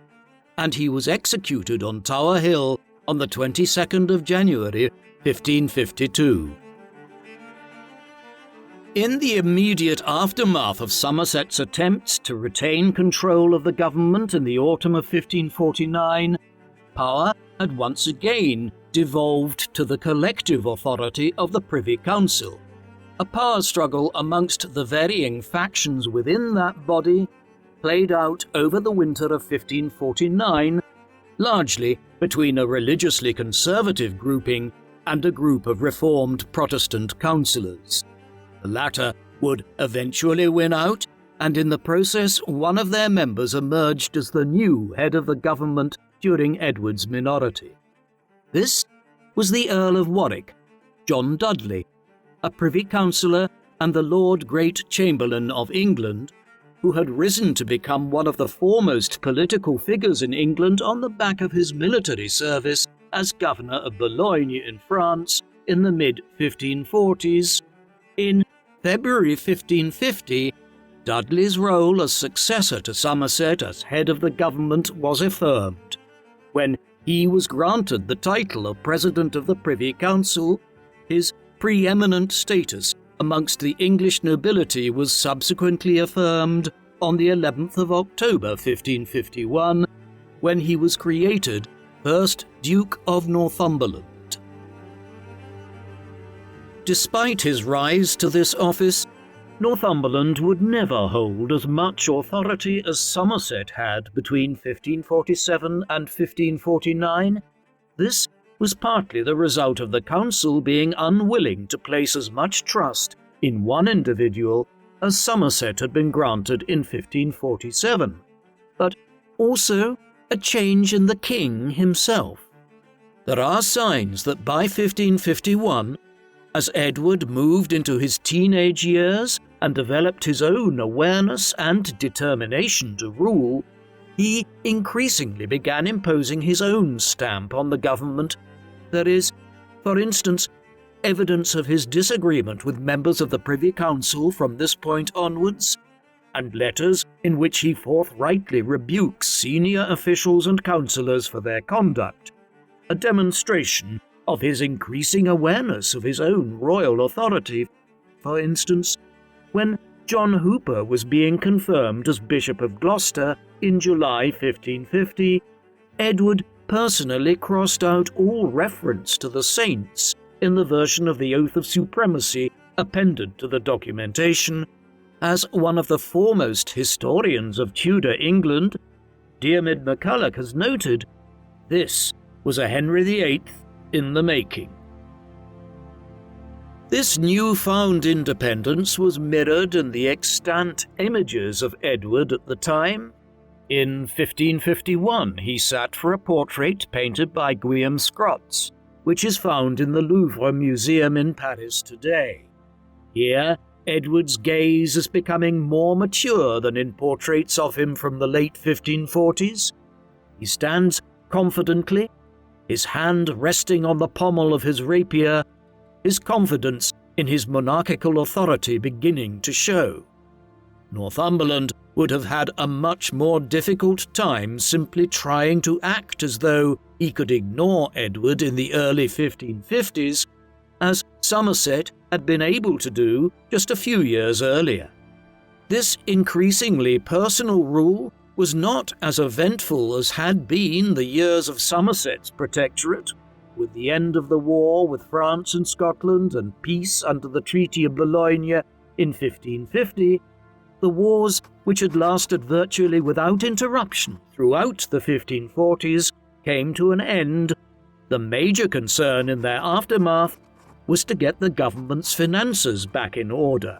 and he was executed on Tower Hill on the 22nd of January 1552. In the immediate aftermath of Somerset's attempts to retain control of the government in the autumn of 1549, power had once again devolved to the collective authority of the Privy Council. A power struggle amongst the varying factions within that body played out over the winter of 1549, largely between a religiously conservative grouping and a group of reformed Protestant councillors. The latter would eventually win out, and in the process one of their members emerged as the new head of the government during Edward's minority. This was the Earl of Warwick, John Dudley, a Privy Councillor and the Lord Great Chamberlain of England, who had risen to become one of the foremost political figures in England on the back of his military service as Governor of Boulogne in France in the mid-1540s. In February 1550, Dudley's role as successor to Somerset as head of the government was affirmed, when he was granted the title of President of the Privy Council. His preeminent status amongst the English nobility was subsequently affirmed on the 11th of October 1551, when he was created first Duke of Northumberland. Despite his rise to this office, Northumberland would never hold as much authority as Somerset had between 1547 and 1549. This was partly the result of the council being unwilling to place as much trust in one individual as Somerset had been granted in 1547, but also a change in the king himself. There are signs that by 1551, as Edward moved into his teenage years and developed his own awareness and determination to rule, he increasingly began imposing his own stamp on the government. There is, for instance, evidence of his disagreement with members of the Privy Council from this point onwards, and letters in which he forthrightly rebukes senior officials and councillors for their conduct, a demonstration of his increasing awareness of his own royal authority. For instance, when John Hooper was being confirmed as Bishop of Gloucester in July 1550, Edward personally crossed out all reference to the saints in the version of the Oath of Supremacy appended to the documentation. As one of the foremost historians of Tudor England, Diarmaid MacCulloch has noted, this was a Henry VIII in the making. This newfound independence was mirrored in the extant images of Edward at the time. In 1551, he sat for a portrait painted by Guillaume Scrots, which is found in the Louvre Museum in Paris today. Here, Edward's gaze is becoming more mature than in portraits of him from the late 1540s. He stands confidently, his hand resting on the pommel of his rapier, his confidence in his monarchical authority beginning to show. Northumberland would have had a much more difficult time simply trying to act as though he could ignore Edward in the early 1550s, as Somerset had been able to do just a few years earlier. This increasingly personal rule was not as eventful as had been the years of Somerset's protectorate. With the end of the war with France and Scotland and peace under the Treaty of Boulogne in 1550, the wars, which had lasted virtually without interruption throughout the 1540s, came to an end. The major concern in their aftermath was to get the government's finances back in order,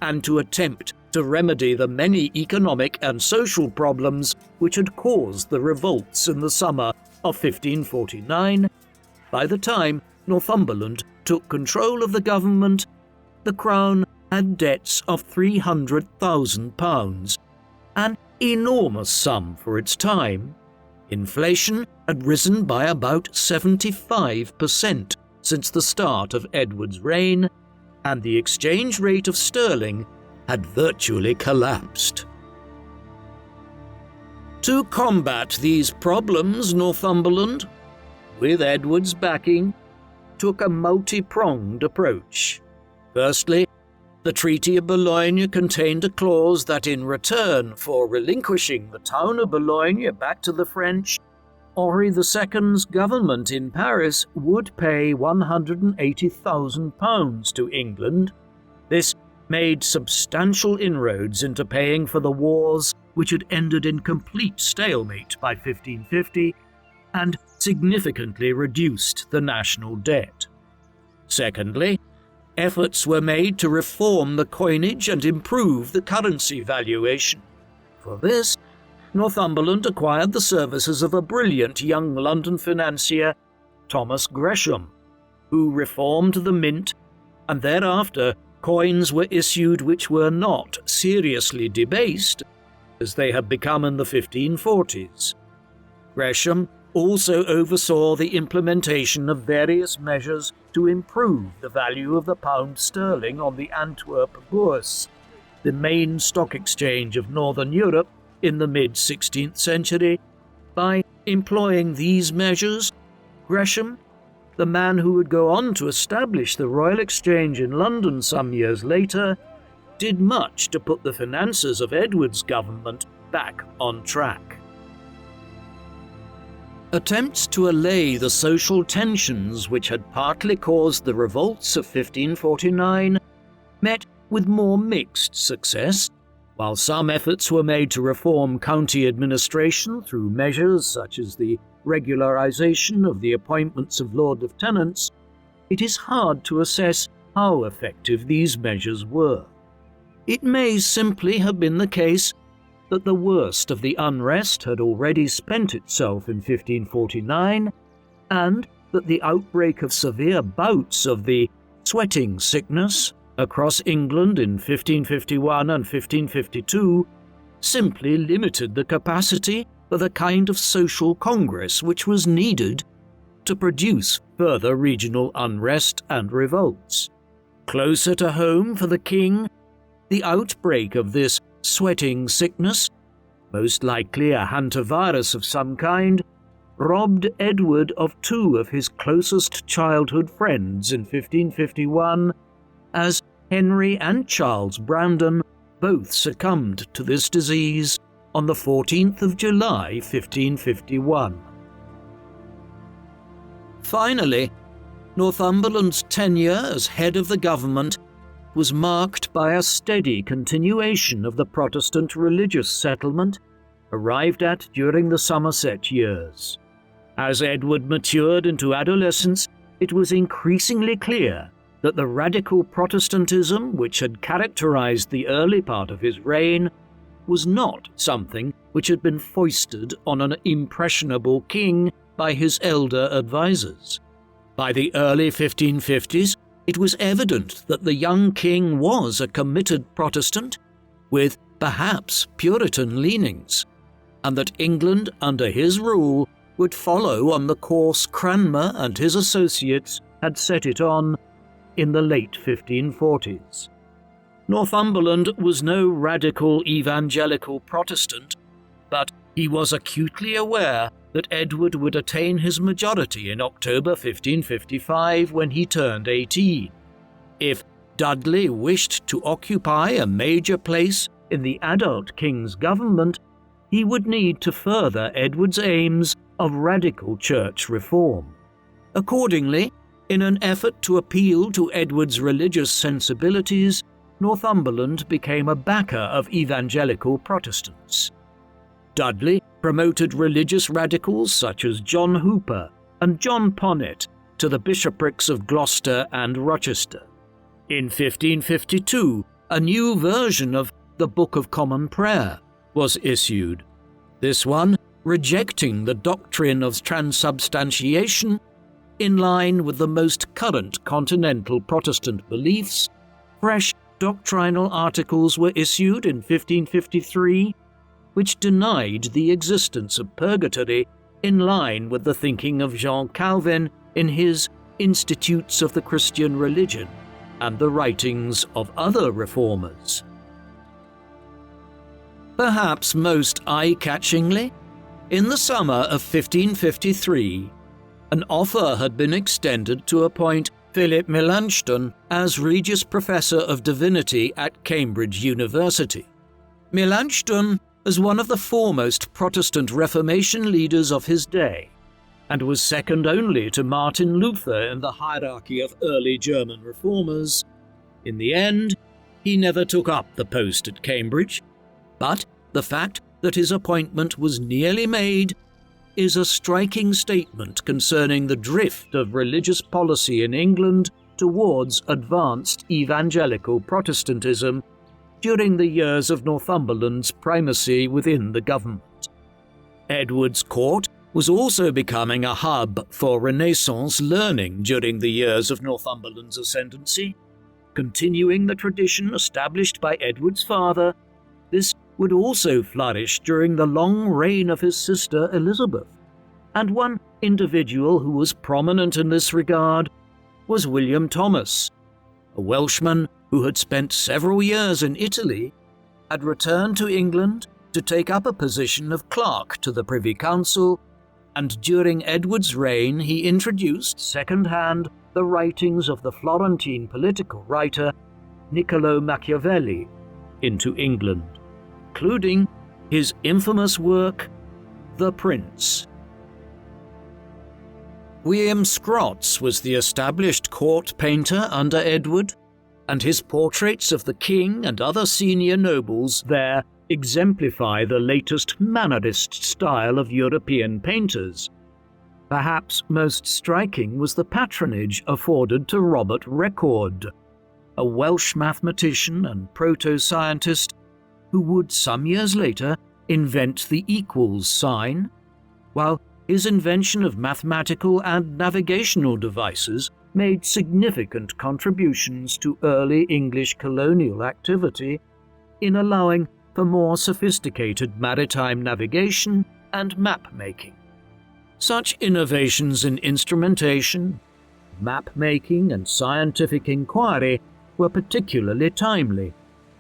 and to attempt to remedy the many economic and social problems which had caused the revolts in the summer of 1549. By the time Northumberland took control of the government, the Crown had debts of £300,000, an enormous sum for its time. Inflation had risen by about 75% since the start of Edward's reign, and the exchange rate of sterling had virtually collapsed. To combat these problems, Northumberland, with Edward's backing, took a multi-pronged approach. Firstly, the Treaty of Boulogne contained a clause that in return for relinquishing the town of Boulogne back to the French, Henri II's government in Paris would pay £180,000 to England. This made substantial inroads into paying for the wars which had ended in complete stalemate by 1550, and significantly reduced the national debt. Secondly, efforts were made to reform the coinage and improve the currency valuation. For this, Northumberland acquired the services of a brilliant young London financier, Thomas Gresham, who reformed the mint, and thereafter coins were issued which were not seriously debased, as they had become in the 1540s. Gresham also oversaw the implementation of various measures to improve the value of the pound sterling on the Antwerp Bourse, the main stock exchange of Northern Europe in the mid-16th century. By employing these measures, Gresham, the man who would go on to establish the Royal Exchange in London some years later, did much to put the finances of Edward's government back on track. Attempts to allay the social tensions which had partly caused the revolts of 1549 met with more mixed success. While some efforts were made to reform county administration through measures such as the regularization of the appointments of Lord Lieutenants, it is hard to assess how effective these measures were. It may simply have been the case that the worst of the unrest had already spent itself in 1549, and that the outbreak of severe bouts of the sweating sickness across England in 1551 and 1552 simply limited the capacity for the kind of social congress which was needed to produce further regional unrest and revolts. Closer to home for the king, the outbreak of this sweating sickness, most likely a hantavirus of some kind, robbed Edward of two of his closest childhood friends in 1551, as Henry and Charles Brandon both succumbed to this disease on the 14th of July 1551. Finally, Northumberland's tenure as head of the government was marked by a steady continuation of the Protestant religious settlement arrived at during the Somerset years. As Edward matured into adolescence, it was increasingly clear that the radical Protestantism which had characterized the early part of his reign was not something which had been foisted on an impressionable king by his elder advisers. By the early 1550s, it was evident that the young king was a committed Protestant with perhaps Puritan leanings, and that England under his rule would follow on the course Cranmer and his associates had set it on in the late 1540s. Northumberland was no radical evangelical Protestant, but he was acutely aware that Edward would attain his majority in October 1555 when he turned 18. If Dudley wished to occupy a major place in the adult king's government, he would need to further Edward's aims of radical church reform. Accordingly, in an effort to appeal to Edward's religious sensibilities, Northumberland became a backer of evangelical Protestants. Dudley promoted religious radicals such as John Hooper and John Ponnet to the bishoprics of Gloucester and Rochester. In 1552, a new version of the Book of Common Prayer was issued, this one rejecting the doctrine of transubstantiation in line with the most current continental Protestant beliefs. Fresh doctrinal articles were issued in 1553, which denied the existence of purgatory in line with the thinking of Jean Calvin in his Institutes of the Christian Religion and the writings of other reformers. Perhaps most eye-catchingly, in the summer of 1553, an offer had been extended to appoint Philip Melanchthon as Regius Professor of Divinity at Cambridge University. Melanchthon was one of the foremost Protestant Reformation leaders of his day, and was second only to Martin Luther in the hierarchy of early German reformers. In the end, he never took up the post at Cambridge, but the fact that his appointment was nearly made is a striking statement concerning the drift of religious policy in England towards advanced evangelical Protestantism during the years of Northumberland's primacy within the government. Edward's court was also becoming a hub for Renaissance learning during the years of Northumberland's ascendancy. Continuing the tradition established by Edward's father, this would also flourish during the long reign of his sister Elizabeth, and one individual who was prominent in this regard was William Thomas, a Welshman who had spent several years in Italy, had returned to England to take up a position of clerk to the Privy Council, and during Edward's reign he introduced second-hand the writings of the Florentine political writer Niccolo Machiavelli into England, including his infamous work, The Prince. William Scrotts was the established court painter under Edward, and his portraits of the king and other senior nobles there exemplify the latest Mannerist style of European painters. Perhaps most striking was the patronage afforded to Robert Record, a Welsh mathematician and proto-scientist who would some years later invent the equals sign, while his invention of mathematical and navigational devices made significant contributions to early English colonial activity in allowing for more sophisticated maritime navigation and map-making. Such innovations in instrumentation, map-making, and scientific inquiry were particularly timely.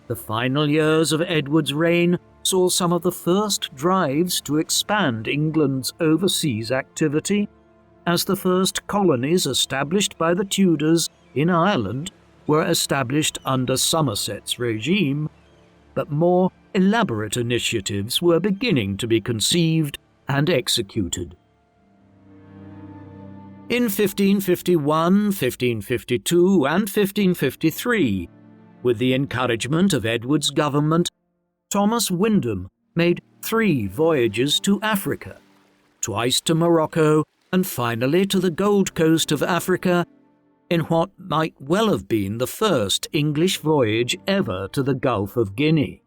The final years of Edward's reign saw some of the first drives to expand England's overseas activity, as the first colonies established by the Tudors in Ireland were established under Somerset's regime, but more elaborate initiatives were beginning to be conceived and executed. In 1551, 1552, and 1553, with the encouragement of Edward's government, Thomas Wyndham made 3 voyages to Africa, twice to Morocco, and finally to the Gold Coast of Africa, in what might well have been the first English voyage ever to the Gulf of Guinea.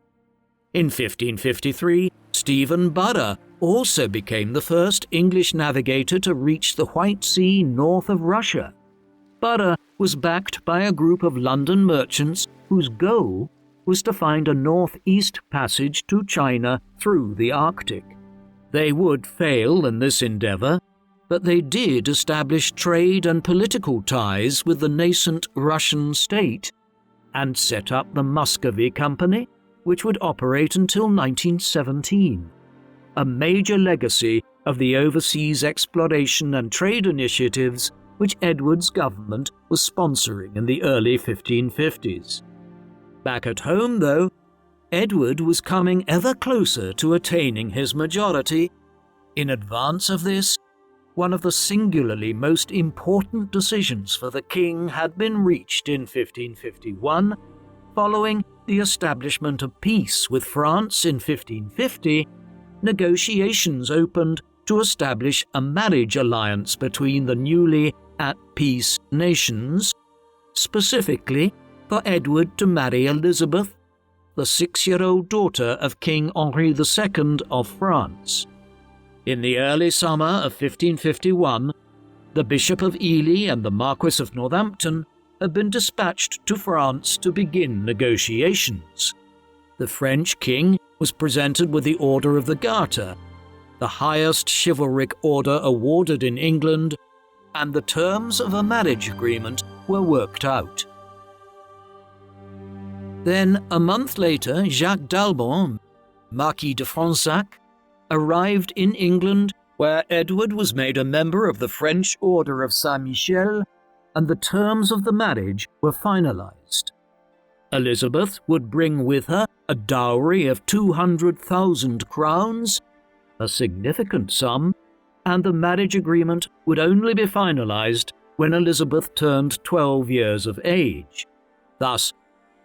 In 1553, Stephen Burr also became the first English navigator to reach the White Sea north of Russia. Burr was backed by a group of London merchants whose goal was to find a northeast passage to China through the Arctic. They would fail in this endeavour, but they did establish trade and political ties with the nascent Russian state and set up the Muscovy Company, which would operate until 1917, a major legacy of the overseas exploration and trade initiatives which Edward's government was sponsoring in the early 1550s. Back at home, though, Edward was coming ever closer to attaining his majority. In advance of this, one of the singularly most important decisions for the king had been reached in 1551, following the establishment of peace with France in 1550. Negotiations opened to establish a marriage alliance between the newly at peace nations, specifically for Edward to marry Elizabeth, the 6-year-old daughter of King Henri II of France. In the early summer of 1551, the Bishop of Ely and the Marquis of Northampton had been dispatched to France to begin negotiations. The French king was presented with the Order of the Garter, the highest chivalric order awarded in England, and the terms of a marriage agreement were worked out. Then, a month later, Jacques d'Albon, Marquis de Fronsac, arrived in England, where Edward was made a member of the French Order of Saint-Michel, and the terms of the marriage were finalized. Elizabeth would bring with her a dowry of 200,000 crowns, a significant sum, and the marriage agreement would only be finalized when Elizabeth turned 12 years of age. Thus,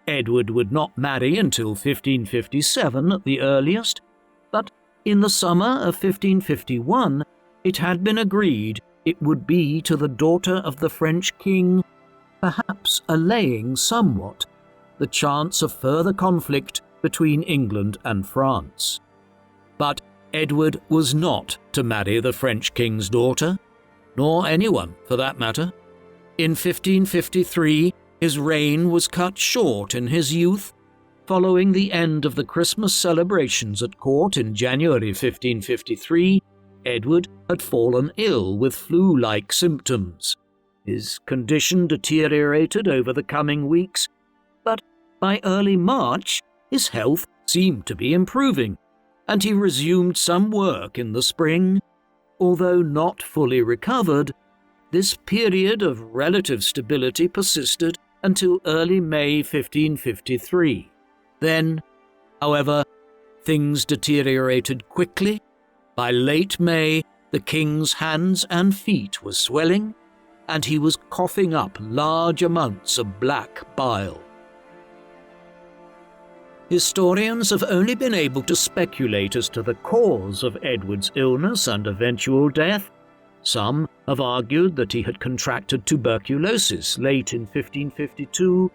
Edward would not marry until 1557 at the earliest, but in the summer of 1551 it had been agreed it would be to the daughter of the French king, perhaps allaying somewhat the chance of further conflict between England and France. But Edward was not to marry the French king's daughter, nor anyone for that matter. In 1553, his reign was cut short in his youth, following the end of the Christmas celebrations at court in January 1553. Edward had fallen ill with flu-like symptoms. His condition deteriorated over the coming weeks, but by early March, his health seemed to be improving, and he resumed some work in the spring. Although not fully recovered, this period of relative stability persisted until early May 1553. Then, however, things deteriorated quickly. By late May, the king's hands and feet were swelling, and he was coughing up large amounts of black bile. Historians have only been able to speculate as to the cause of Edward's illness and eventual death. Some have argued that he had contracted tuberculosis late in 1552,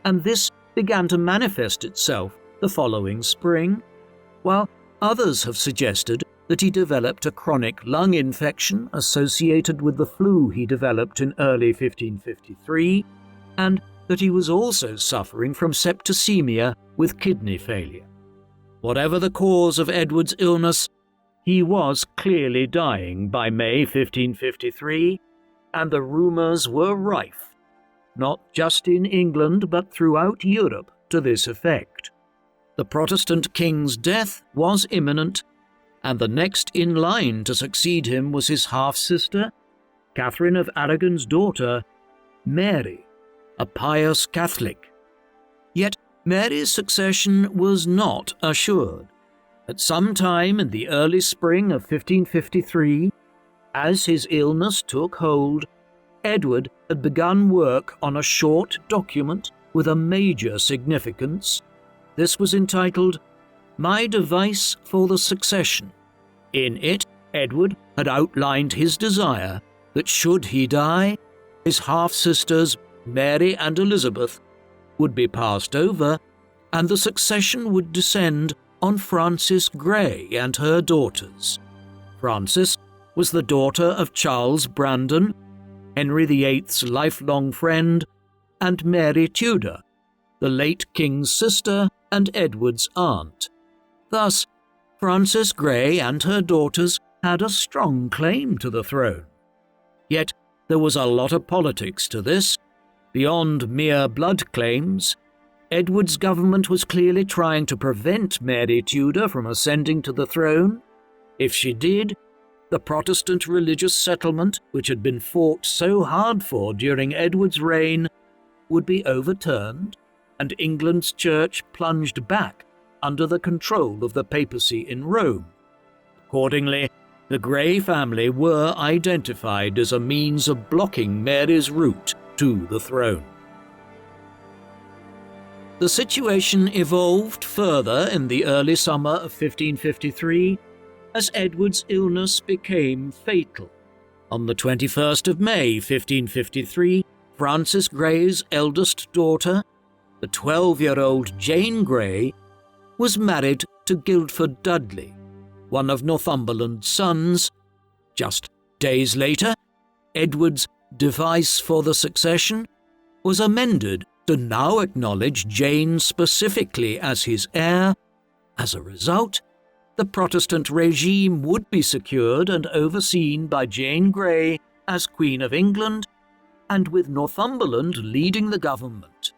and this began to manifest itself the following spring, while others have suggested that he developed a chronic lung infection associated with the flu he developed in early 1553, and that he was also suffering from septicemia with kidney failure. Whatever the cause of Edward's illness, he was clearly dying by May 1553, and the rumours were rife, not just in England but throughout Europe, to this effect. The Protestant king's death was imminent, and the next in line to succeed him was his half-sister, Catherine of Aragon's daughter, Mary, a pious Catholic. Yet Mary's succession was not assured. At some time in the early spring of 1553, as his illness took hold, Edward had begun work on a short document with a major significance. This was entitled My Devise for the Succession. In it, Edward had outlined his desire that should he die, his half-sisters Mary and Elizabeth would be passed over, and the succession would descend on Frances Grey and her daughters. Frances was the daughter of Charles Brandon, Henry VIII's lifelong friend, and Mary Tudor, the late king's sister and Edward's aunt. Thus, Frances Grey and her daughters had a strong claim to the throne. Yet there was a lot of politics to this. Beyond mere blood claims, Edward's government was clearly trying to prevent Mary Tudor from ascending to the throne. If she did, the Protestant religious settlement, which had been fought so hard for during Edward's reign, would be overturned, and England's church plunged back under the control of the papacy in Rome. Accordingly, the Grey family were identified as a means of blocking Mary's route to the throne. The situation evolved further in the early summer of 1553 as Edward's illness became fatal. On the 21st of May 1553, Frances Grey's eldest daughter, the 12-year-old Jane Grey, was married to Guildford Dudley, one of Northumberland's sons. Just days later, Edward's Devise for the Succession was amended to now acknowledge Jane specifically as his heir. As a result, the Protestant regime would be secured and overseen by Jane Grey as Queen of England, and with Northumberland leading the government.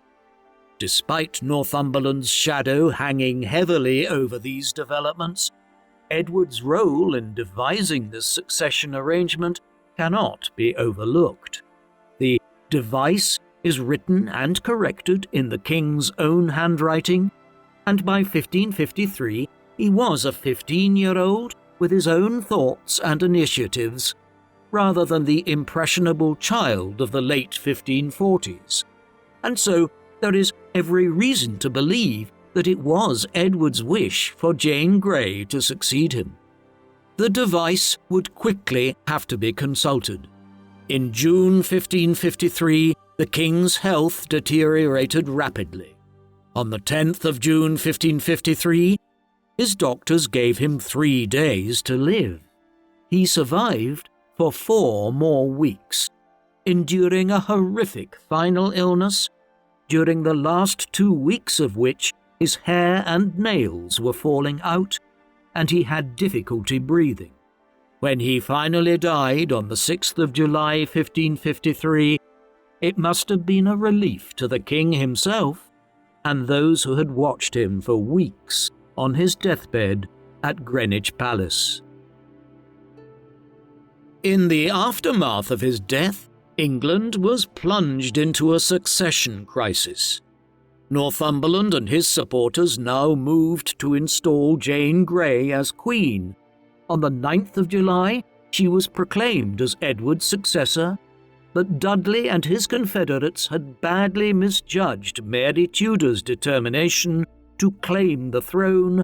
Despite Northumberland's shadow hanging heavily over these developments, Edward's role in devising this succession arrangement cannot be overlooked. The Devise is written and corrected in the king's own handwriting, and by 1553 he was a 15-year-old with his own thoughts and initiatives, rather than the impressionable child of the late 1540s. And so there is every reason to believe that it was Edward's wish for Jane Grey to succeed him. The Devise would quickly have to be consulted. In June 1553, the king's health deteriorated rapidly. On the 10th of June 1553, his doctors gave him 3 days to live. He survived for 4 more weeks, enduring a horrific final illness, during the last 2 weeks of which his hair and nails were falling out, and he had difficulty breathing. When he finally died on the 6th of July 1553, it must have been a relief to the king himself and those who had watched him for weeks on his deathbed at Greenwich Palace. In the aftermath of his death, England was plunged into a succession crisis. Northumberland and his supporters now moved to install Jane Grey as Queen. On the 9th of July, she was proclaimed as Edward's successor, but Dudley and his confederates had badly misjudged Mary Tudor's determination to claim the throne.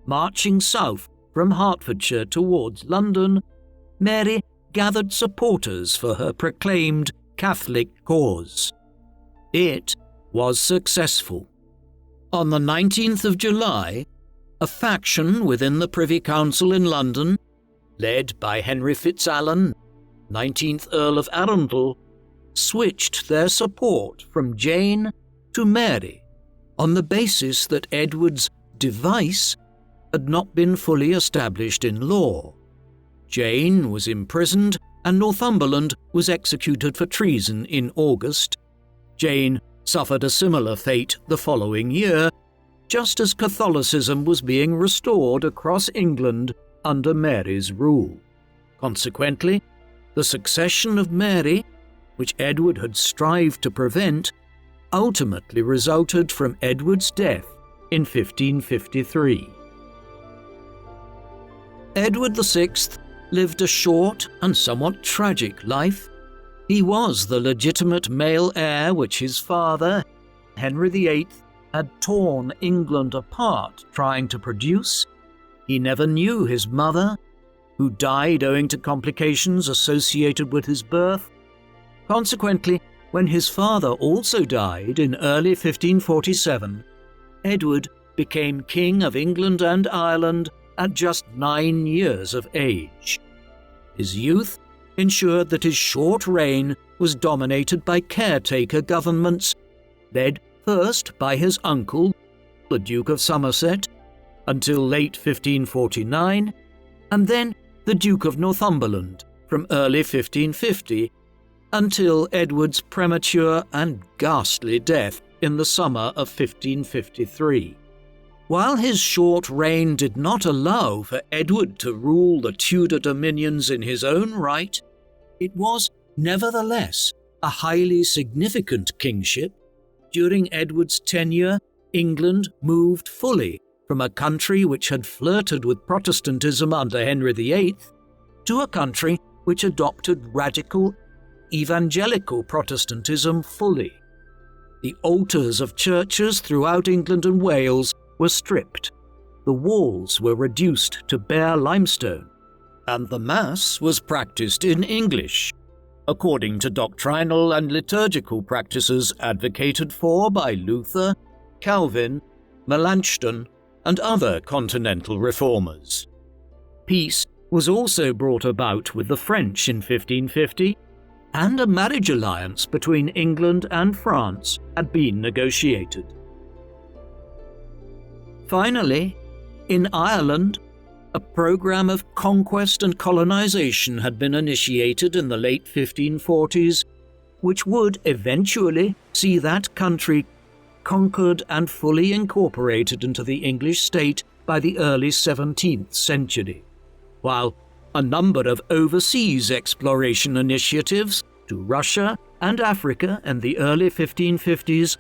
Marching south from Hertfordshire towards London, Mary gathered supporters for her proclaimed Catholic cause. It was successful. On the 19th of July, a faction within the Privy Council in London, led by Henry Fitzalan, 19th Earl of Arundel, switched their support from Jane to Mary on the basis that Edward's Devise had not been fully established in law. Jane was imprisoned and Northumberland was executed for treason in August. Jane suffered a similar fate the following year, just as Catholicism was being restored across England under Mary's rule. Consequently, the succession of Mary, which Edward had strived to prevent, ultimately resulted from Edward's death in 1553. Edward VI lived a short and somewhat tragic life. He was the legitimate male heir which his father, Henry VIII, had torn England apart trying to produce. He never knew his mother, who died owing to complications associated with his birth. Consequently, when his father also died in early 1547, Edward became King of England and Ireland at just 9 years of age. His youth ensured that his short reign was dominated by caretaker governments, led first by his uncle, the Duke of Somerset, until late 1549, and then the Duke of Northumberland from early 1550 until Edward's premature and ghastly death in the summer of 1553. While his short reign did not allow for Edward to rule the Tudor dominions in his own right, it was nevertheless a highly significant kingship. During Edward's tenure, England moved fully from a country which had flirted with Protestantism under Henry VIII to a country which adopted radical evangelical Protestantism fully. The altars of churches throughout England and Wales were stripped, the walls were reduced to bare limestone, and the Mass was practiced in English, according to doctrinal and liturgical practices advocated for by Luther, Calvin, Melanchthon, and other continental reformers. Peace was also brought about with the French in 1550, and a marriage alliance between England and France had been negotiated. Finally, in Ireland, a program of conquest and colonization had been initiated in the late 1540s, which would eventually see that country conquered and fully incorporated into the English state by the early 17th century, while a number of overseas exploration initiatives to Russia and Africa in the early 1550s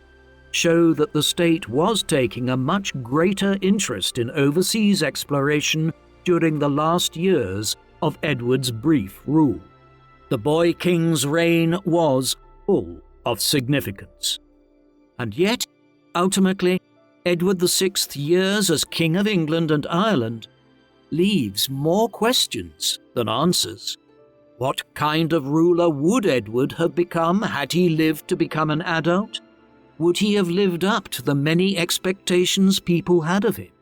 show that the state was taking a much greater interest in overseas exploration during the last years of Edward's brief rule. The boy king's reign was full of significance. And yet, ultimately, Edward VI's years as King of England and Ireland leaves more questions than answers. What kind of ruler would Edward have become had he lived to become an adult? Would he have lived up to the many expectations people had of him,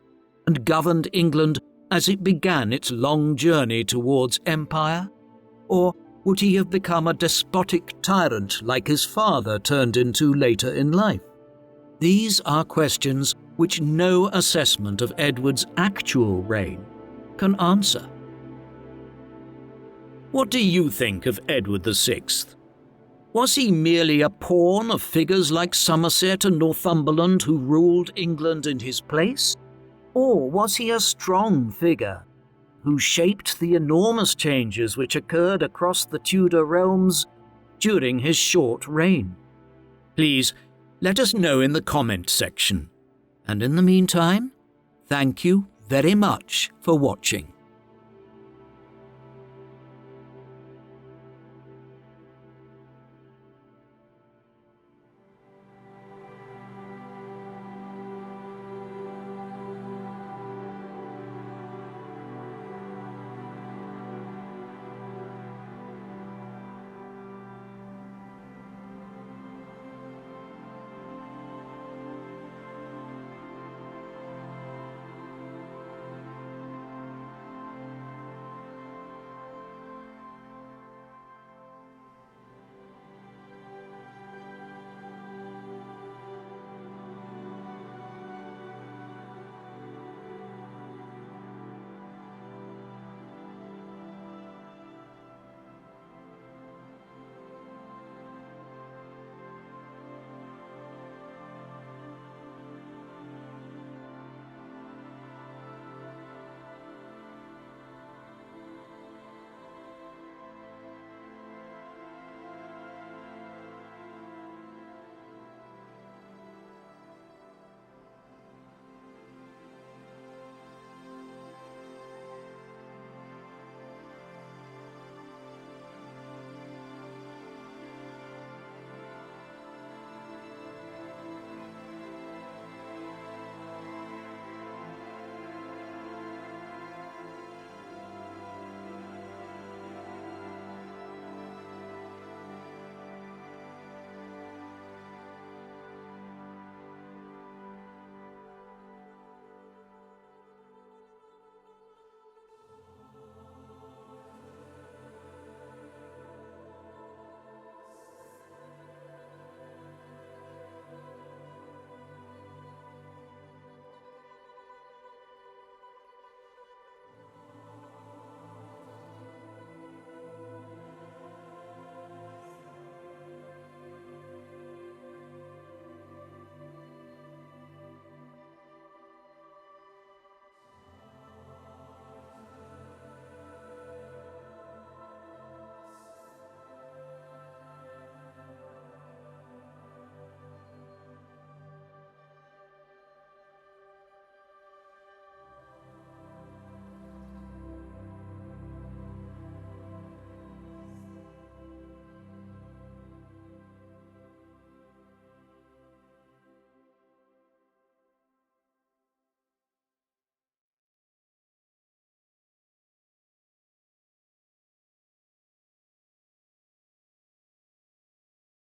and governed England as it began its long journey towards empire? Or would he have become a despotic tyrant like his father turned into later in life? These are questions which no assessment of Edward's actual reign can answer. What do you think of Edward VI? Was he merely a pawn of figures like Somerset and Northumberland who ruled England in his place? Or was he a strong figure who shaped the enormous changes which occurred across the Tudor realms during his short reign? Please let us know in the comment section. And in the meantime, thank you very much for watching.